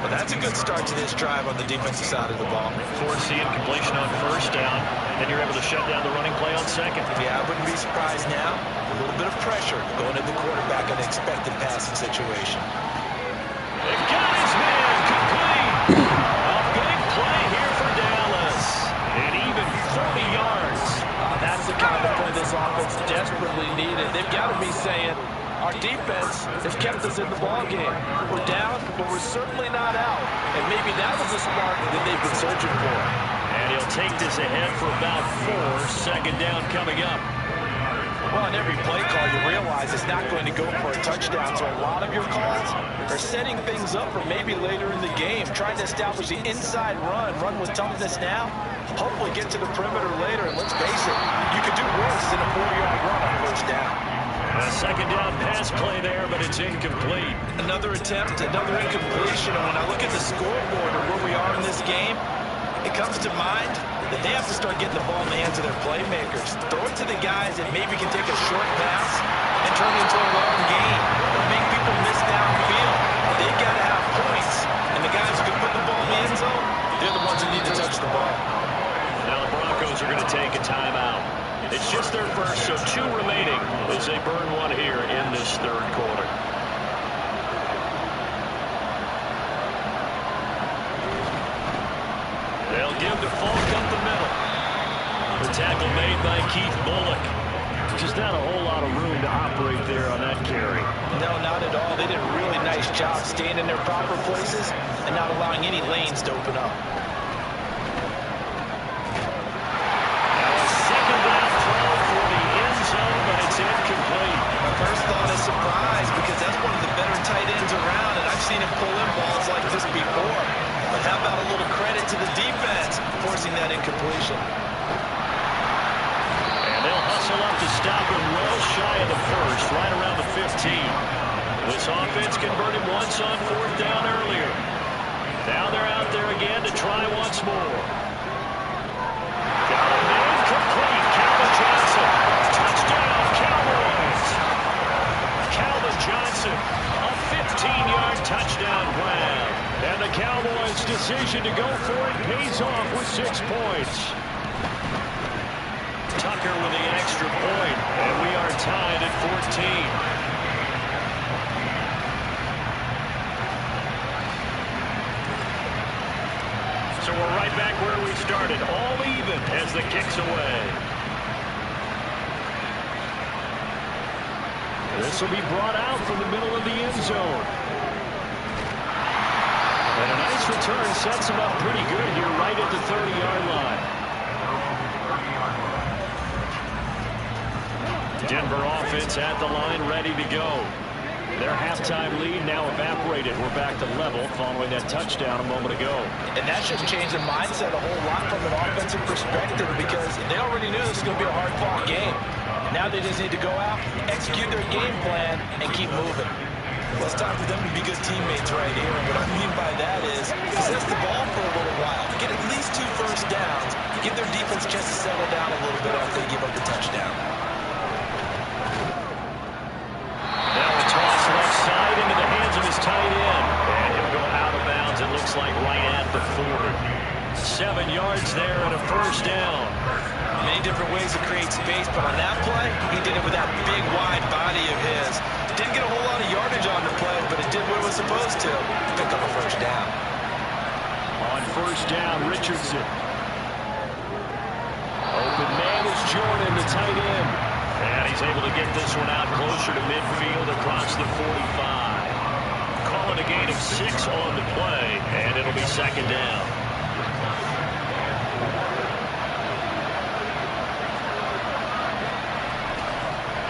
Well, that's a good start to this drive on the defensive side of the ball. Forcing completion on first down, and you're able to shut down the running play on second. Yeah, I wouldn't be surprised now. A little bit of pressure going to the quarterback in an expected passing situation. They got his man complete. A big play here for Dallas. And even 40 yards. That's the kind of play this offense desperately needed. They've got to be saying, our defense has kept us in the ballgame. We're down, but we're certainly not out. And maybe that was a spark that they've been searching for. And he'll take this ahead for about 4. Second down coming up. Well, on every play call, you realize it's not going to go for a touchdown, so a lot of your calls are setting things up for maybe later in the game, trying to establish the inside run with toughness now, hopefully get to the perimeter later, and let's face it, you could do worse than a 4-yard run on first down. A second down pass play there, but it's incomplete. Another attempt, another incompletion, and when I look at the scoreboard or where we are in this game, it comes to mind that they have to start getting the ball in the hands of their playmakers. Throw it to the guys that maybe can take a short pass and turn it into a long gain or make people miss downfield. They've got to have points, and the guys who can put the ball in the end zone, they're the ones who need to touch the ball. Now the Broncos are going to take a timeout. It's just their first, so 2 remaining as they burn one here in this third quarter. They'll give to Falk up the middle. The tackle made by Keith Bullock. Just not a whole lot of room to operate there on that carry. No, not at all. They did a really nice job staying in their proper places and not allowing any lanes to open up. Incomplete. First thought is surprise because that's one of the better tight ends around, and I've seen him pull in balls like this before. But how about a little credit to the defense forcing that incompletion? And they'll hustle up to stop him well shy of the first, right around the 15. This offense converted once on 4th down earlier. Now they're out there again to try once more. Got him incomplete. Calvin Johnson. Touchdown, Cowboys. Calvin Johnson, a 15-yard touchdown grab. And the Cowboys' decision to go for it pays off with 6 points. Tucker with the extra point, and we are tied at 14. So we're right back where we started, all even as the kick's away. This will be brought out from the middle of the end zone. And a nice return sets him up pretty good here right at the 30-yard line. Denver offense at the line, ready to go. Their halftime lead now evaporated. We're back to level following that touchdown a moment ago. And that should change the mindset a whole lot from an offensive perspective because they already knew this was going to be a hard-fought game. Now they just need to go out, execute their game plan, and keep moving. Well, it's time for them to be good teammates right here. And what I mean by that is possess the ball for a little while, get at least 2 first downs, give their defense a chance to settle down a little bit after they give up the touchdown. Now a toss left side into the hands of his tight end. And he'll go out of bounds, it looks like right at the 40. 7 yards there and a first down. Many different ways to create space, but on that play, he did it with that big, wide body of his. Didn't get a whole lot of yardage on the play, but it did what it was supposed to. Pick up a first down. On first down, Richardson. Open man is Jordan, the tight end. And he's able to get this one out closer to midfield across the 45. Call it a gain of 6 on the play, and it'll be second down.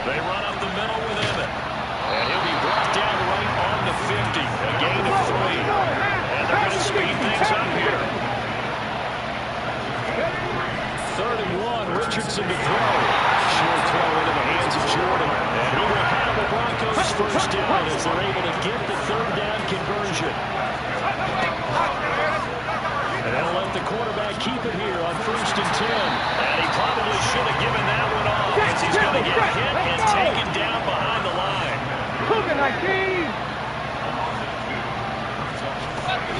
They run up the middle with Emmett. And he'll be brought down right on the 50. A gain of 3. And they're going to speed things up here. 3rd and 1. Richardson to throw. Short throw into the hands of Jordan. And he will have the Broncos first down as they're able to get the 3rd down conversion. And they'll let the quarterback keep it here on 1st and 10. And he probably should have given that one off as he's going to get hit and taken down behind the line.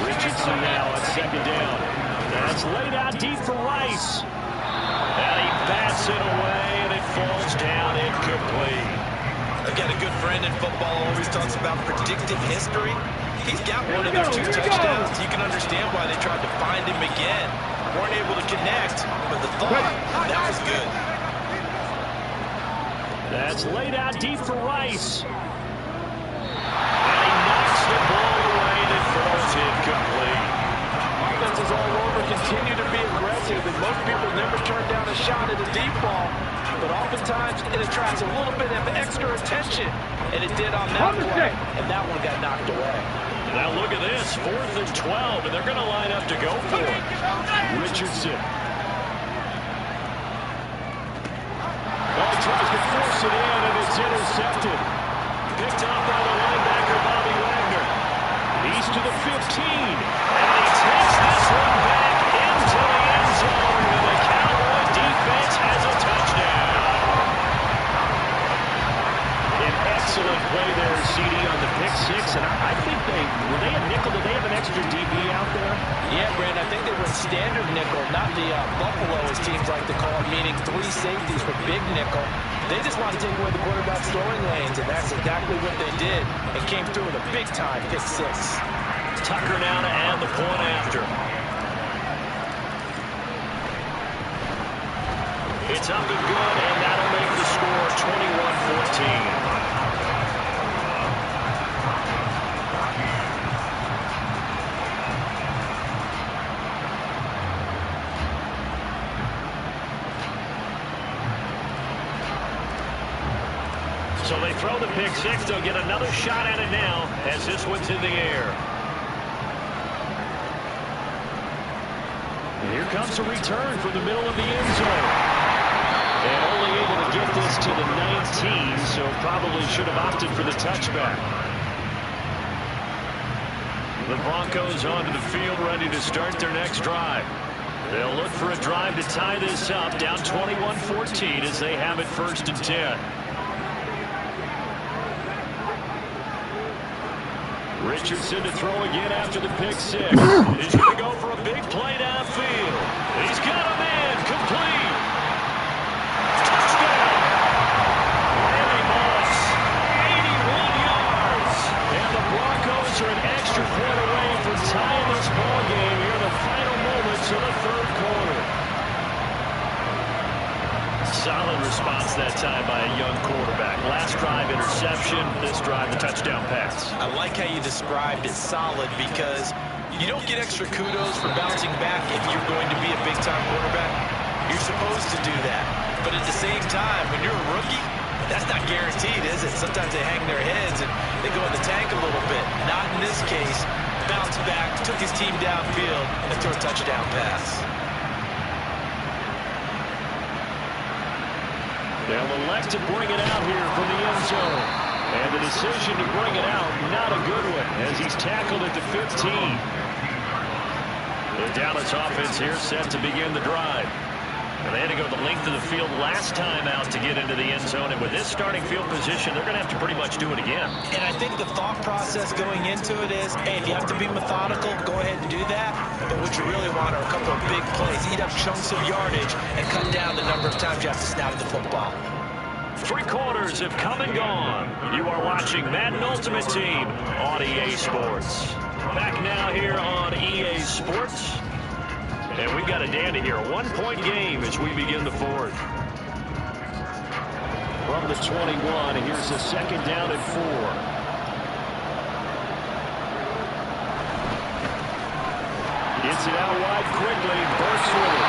Richardson now on 2nd down. That's laid out deep for Rice. And he bats it away and it falls down incomplete. Again, a good friend in football always talks about predictive history. He's got one of their 2 touchdowns. You can understand why they tried to find him again. Weren't able to connect, but the thought, that was good. That's laid out deep for Rice. And he knocks the ball away and it falls incomplete. Offenses all over continue to be aggressive, and most people never turn down a shot at a deep ball. but oftentimes it attracts a little bit of extra attention, and it did on that play, and that one got knocked away. Now look at this, 4th and 12, and they're going to line up to go for it. Richardson. Well, he tries to force it in, and it's intercepted. Picked up by the linebacker, Bobby Wagner. He's to the 15, and he takes this one back into the end zone, and the Cowboy defense has a touchdown. An excellent play there, CD, on the pick six, and I think were they a nickel? Did they have an extra DB out there? Yeah, Brandon, I think they were standard nickel, not the Buffalo, as teams like to call it, meaning 3 safeties for big nickel. They just want to take away the quarterback's throwing lanes, and that's exactly what they did. It came through with a big-time pick six. Tucker now to add the point after. It's up and good, and that'll make the score 21-14. So they throw the pick six. They'll get another shot at it now as this one's in the air. And here comes a return from the middle of the end zone. And only able to get this to the 19, so probably should have opted for the touchback. The Broncos onto the field, ready to start their next drive. They'll look for a drive to tie this up, down 21-14 as they have it 1st and 10. Richardson to throw again after the pick six. He's going to go for a big play downfield. He's got a man complete. Touchdown. Randy Moss, 81 yards. And the Broncos are an extra point away from tying this ball game here in the final moments of the 3rd quarter. Solid response that time by a young quarterback. Last drive, interception. This drive, the touchdown pass. I like how you described it solid, because you don't get extra kudos for bouncing back if you're going to be a big-time quarterback. You're supposed to do that. But at the same time, when you're a rookie, that's not guaranteed, is it? Sometimes they hang their heads and they go in the tank a little bit. Not in this case. Bounced back, took his team downfield, and threw a touchdown pass. They'll elect to bring it out here from the end zone. And the decision to bring it out, not a good one, as he's tackled at the 15. The Dallas offense here set to begin the drive. And they had to go the length of the field last time out to get into the end zone. And with this starting field position, they're going to have to pretty much do it again. And I think the thought process going into it is, hey, if you have to be methodical, go ahead and do that. But what you really want are a couple of big plays. Eat up chunks of yardage and cut down the number of times you have to snap the football. 3 quarters have come and gone. You are watching Madden Ultimate Team on EA Sports. Back now here on EA Sports. And we've got a dandy here. A 1-point game as we begin the 4th. From the 21, and here's a 2nd down and 4. Gets it out wide quickly. Burks with it.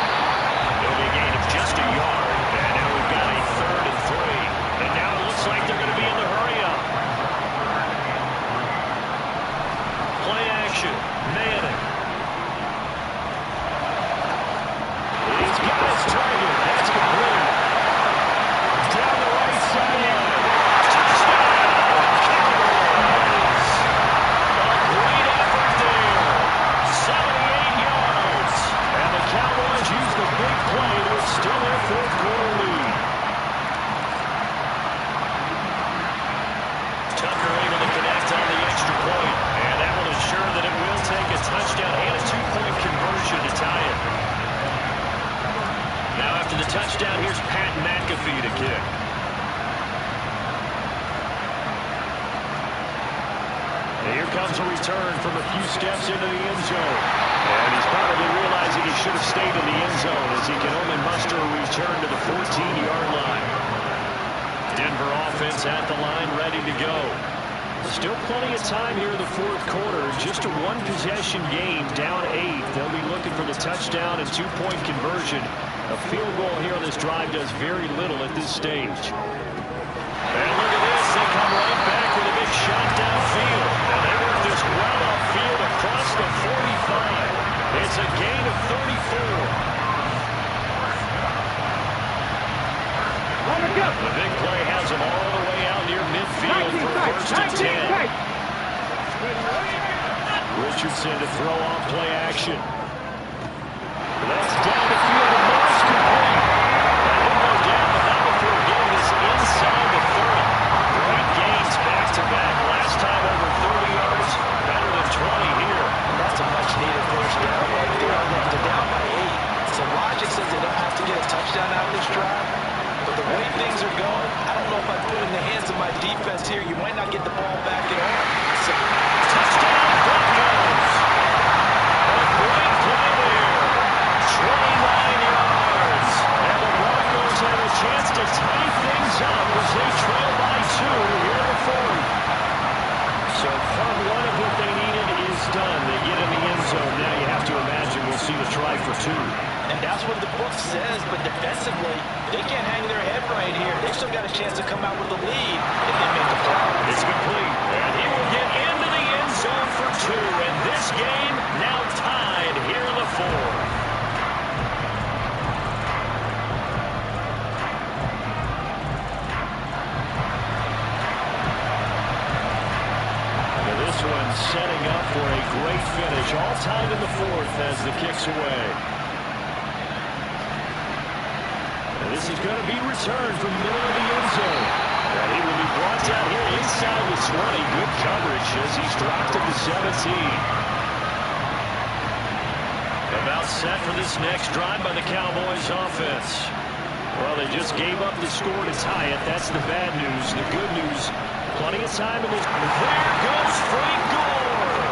It'll be a gain of just a yard. And now we've got a 3rd and 3. And now it looks like they're going to be in the hurry-up. Play action. Manning. He's got his target. That's complete. Down the right sideline. Touchdown. Cowboys. A great effort there. 78 yards. And the Cowboys use the big play to extend their 4th quarter lead. Tucker able to connect on the extra point. And that will ensure that it will take a touchdown and a 2-point conversion to tie it. Now after the touchdown, here's Pat McAfee to kick. And here comes a return from a few steps into the end zone. And he's probably realizing he should have stayed in the end zone as he can only muster a return to the 14-yard line. Denver offense at the line, ready to go. Still plenty of time here in the 4th quarter. Just a 1-possession game, down 8. They'll be looking for the touchdown and 2-point conversion. A field goal here on this drive does very little at this stage. And look at this. They come right back with a big shot downfield. And they work this well upfield across the 45. It's a gain of 34. The big play has them all the way out near midfield for first and 10. Richardson to throw off play action. That's down the field and Morris complete. And he'll go down the number before getting this inside the 30. Great gains back-to-back. Last time over 30 yards, better than 20 here. And that's a much-needed first down right there. They're down by 8. So logic says they don't have to get a touchdown out of this drive. But the way things are going, I don't know if I put it in the hands of my defense here. You might not get the ball back at all. So, touchdown, Broncos. A great play there. 29 yards. And the Broncos have a chance to tie things up as they trail by 2 here in the 4th. So part 1 of what they needed is done. They get in the end zone. Now you have to imagine we'll see the try for 2. And that's what the book says, but defensively, they can't hang their head right here. They've still got a chance to come out with a lead if they make the play. It's complete, and he will get into the end zone for 2. And this game now tied here in the 4th. Now this one setting up for a great finish. All tied in the 4th as the kick's away. This is going to be returned from the middle of the end zone. And he will be brought down here inside the 20. Good coverage as he's dropped at the 17. About set for this next drive by the Cowboys offense. Well, they just gave up the score to tie it. That's the bad news. The good news, plenty of time in this. There goes Frank Gore.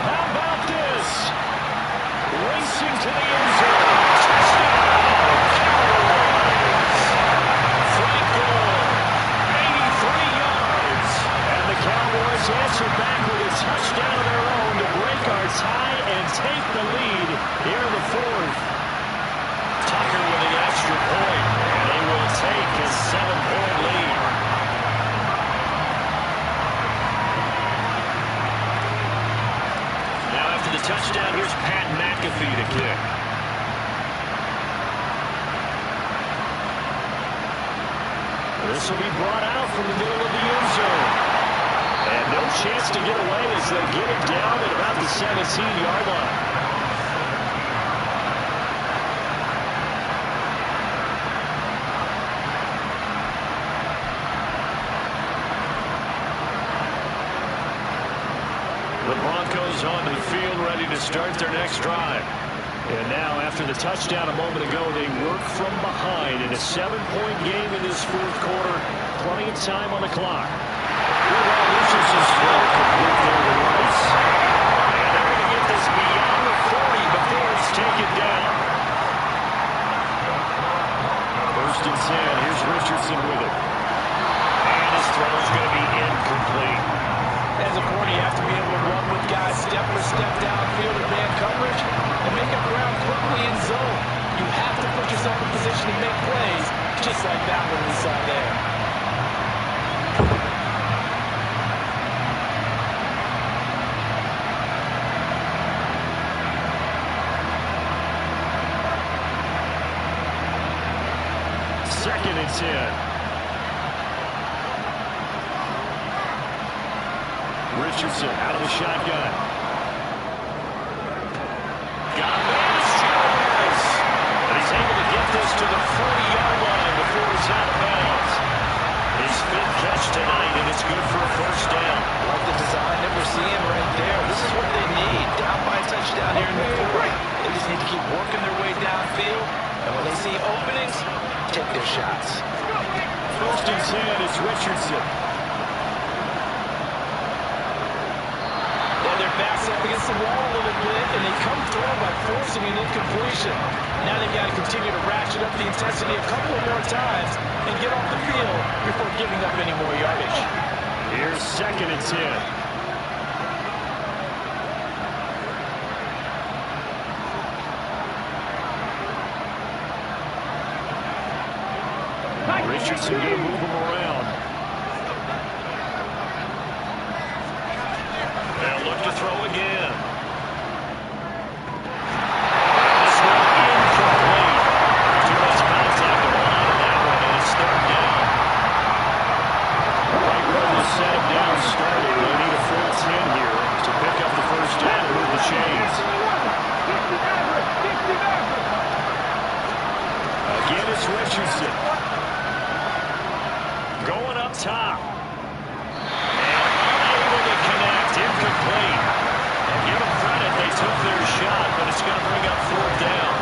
How about this? Racing to the end zone. Touchdown. Cowboys answer back with a touchdown of their own to break our tie and take the lead here in the 4th. Tucker with the extra point, and they will take a 7-point lead. Now after the touchdown, here's Pat McAfee to kick. This will be brought out from the middle of the end zone. And no chance to get away as they get it down at about the 17-yard line. The Broncos onto the field ready to start their next drive. And now, after the touchdown a moment ago, they work from behind in a 7-point game in this 4th quarter. Plenty of time on the clock. Richardson's throw complete there to Rice. And they're going to get this beyond the 40 before it's taken down. 1st and 10. Here's Richardson with it. And his throw is going to be incomplete. As a corner, you have to be able to run with guys step for step downfield in man coverage and make up ground quickly in zone. You have to put yourself in position to make plays, just like that one we saw there. Second and 10. Richardson out of the shotgun. Got a man, scores! And he's able to get this to the 40-yard line before he's out of bounds. His 5th catch tonight, and it's good for a first down. Like the design that we're seeing right there. This is what they need. Down by a touchdown here in the 4th. They just need to keep working their way downfield. And when they see openings, take their shots. 1st and 10, it's Richardson. Backs up against the wall a little bit, and they come through by forcing an incompletion. Now they've got to continue to ratchet up the intensity a couple of more times and get off the field before giving up any more yardage. Here's 2nd and 10. Richardson going to move him around. They'll look to throw again. This one incomplete. Too much contact to run out of that one, and it's third down. Right where the set down started, they need a full 10 here to pick up the first down and move the chains. Again, it's Richardson. Going up top. And unable to connect. Incomplete. And give them credit, they took their shot, but it's going to bring up fourth down.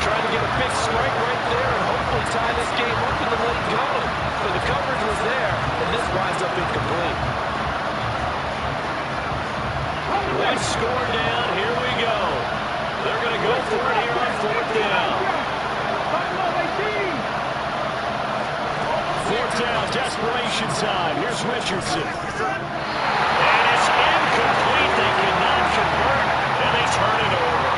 Trying to get a big strike right there and hopefully tie this game up and then let it go. But the coverage was there, and this winds up incomplete. One score down, here we go. They're going to go for it here on fourth down. Fourth down, desperation time. Here's Richardson. And it's incomplete. They cannot convert, and they turn it over.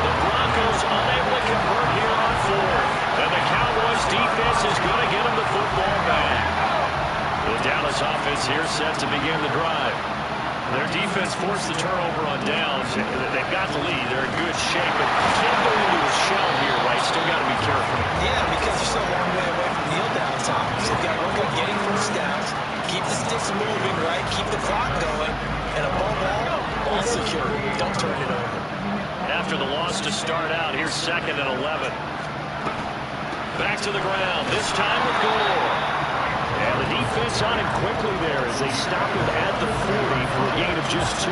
The Broncos unable to convert here on fourth. And the Cowboys defense is going to get them the football back. The Dallas offense here set to begin the drive. Their defense forced the turnover on downs. They've got the lead. They're in good shape, but can't go into a shell here, right? Still got to be careful. Yeah, because you're so long way away from kneel down time. So you've got to work on getting first downs, keep the sticks moving, right? Keep the clock going, and above all secure. Don't turn it over. After the loss to start out, here's 2nd and 11. Back to the ground, this time with Gore. And the defense on him quickly there as they stop him at the 40 for a gain of just 2.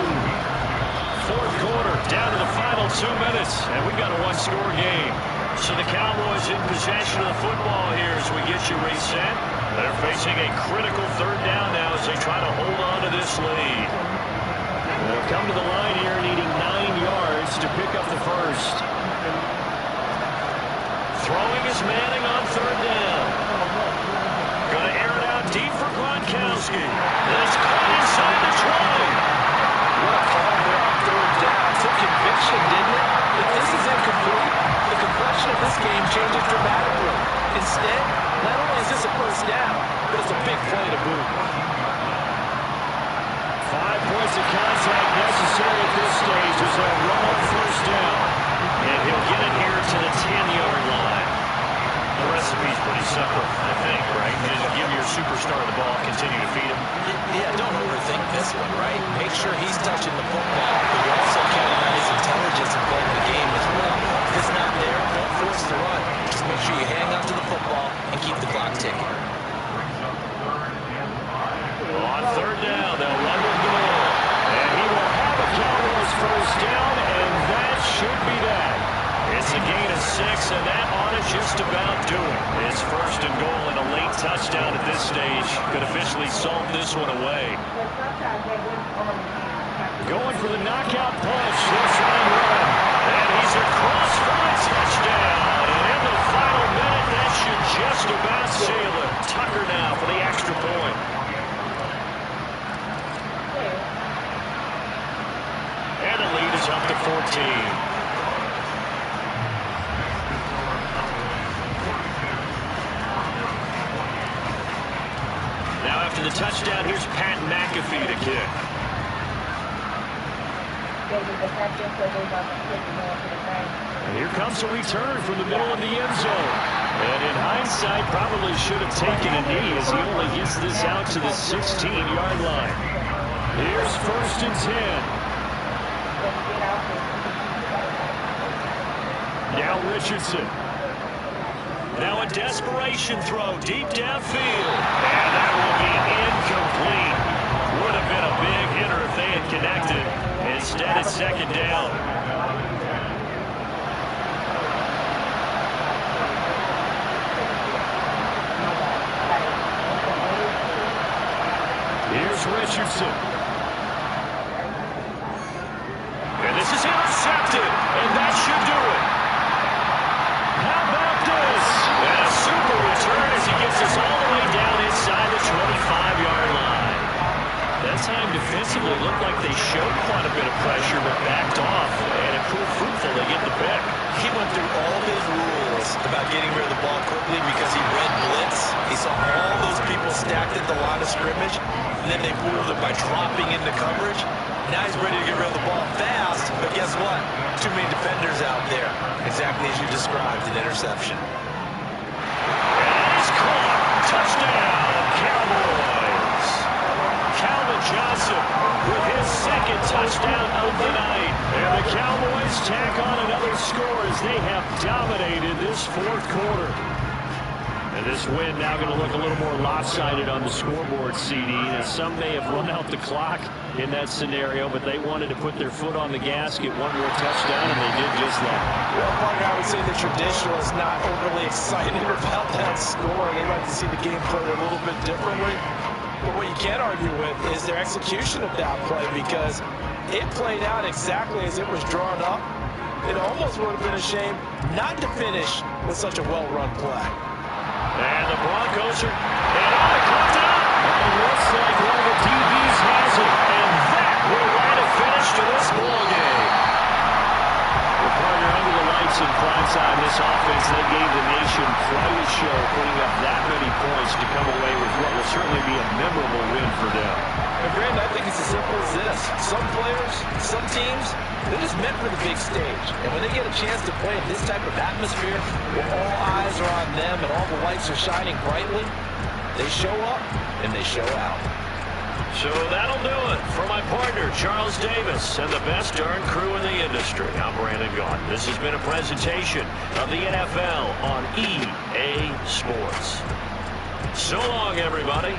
Fourth quarter, down to the final 2 minutes, and we've got a one-score game. So the Cowboys in possession of the football here as we get you reset. They're facing a critical third down now as they try to hold on to this lead. They'll come to the line here needing 9 yards to pick up the first. Throwing is Manning on third down. Going to air it out deep for Gronkowski. That's caught inside the 20. What a call there on third down. Took conviction, didn't it? If this is incomplete, the complexion of this game changes dramatically. Instead, not only is this a first down, but it's a big play to boot. 5 points of contact necessary at this stage as they'll run on first down. And he'll get it here to the 10-yard line. The recipe's pretty simple, I think, right? You just give your superstar the ball, continue to feed him. Yeah, don't overthink this one, right? Make sure he's touching the football, but you're also counting on his intelligence in playing the game as well. If it's not there, don't force the run. Just make sure you hang on to the football and keep the clock ticking. On third down, they'll run with Gore. And he will have a Cowboys first down, and that should be that. It's a gain of 6, and that ought to just about do it. It's first and goal, and a late touchdown at this stage could officially solve this one away. Going for the knockout punch. They'll try and run. And he's across for a touchdown. And in the final minute, that should just about seal it. Tucker now for the extra point. And the lead is up to 14. Now after the touchdown, here's Pat McAfee to kick. And here comes a return from the middle of the end zone. And in hindsight, probably should have taken a knee as he only gets this out to the 16-yard line. Here's 1st and 10. Now Richardson. Now a desperation throw deep downfield. And that will be incomplete. Would have been a big hitter if they had connected. Instead, it's 2nd down. Here's Richardson. And this is intercepted. And that should do it. How about this? And a super return as he gets us all the way down inside the 25-yard line. That time defensively looked like they showed quite a bit of pressure but backed off, and it proved fruitful to get the pick. He went through all his rules about getting rid of the ball quickly because he read blitz stacked at the line of scrimmage, and then they fooled him by dropping into coverage. Now he's ready to get rid of the ball fast, but guess what? Too many defenders out there. Exactly as you described, an interception. And he's caught. Touchdown, Cowboys. Calvin Johnson with his second touchdown of the night. And the Cowboys tack on another score as they have dominated this fourth quarter. And this win now going to look a little more lopsided on the scoreboard, CD, as some may have run out the clock in that scenario, but they wanted to put their foot on the gas, get one more touchdown, and they did just that. Well, Mark, I would say the traditionalists not overly excited about that score. They like to see the game played a little bit differently. But what you can't argue with is their execution of that play, because it played out exactly as it was drawn up. It almost would have been a shame not to finish with such a well-run play. And the Broncos are caught up. It looks like one of the DBs has it, and that will write a finish to this ball game. The partner under the lights in prime time, this offense, they gave the nation quite a show, putting up that many points to come away with what will certainly be a memorable win for them. And Brandon, I think it's as simple as this. Some players, some teams, they're just meant for the big stage. And when they get a chance to play in this type of atmosphere, where all eyes are on them and all the lights are shining brightly, they show up and they show out. So that'll do it for my partner, Charles Davis, and the best darn crew in the industry. I'm Brandon Gaudin. This has been a presentation of the NFL on EA Sports. So long, everybody.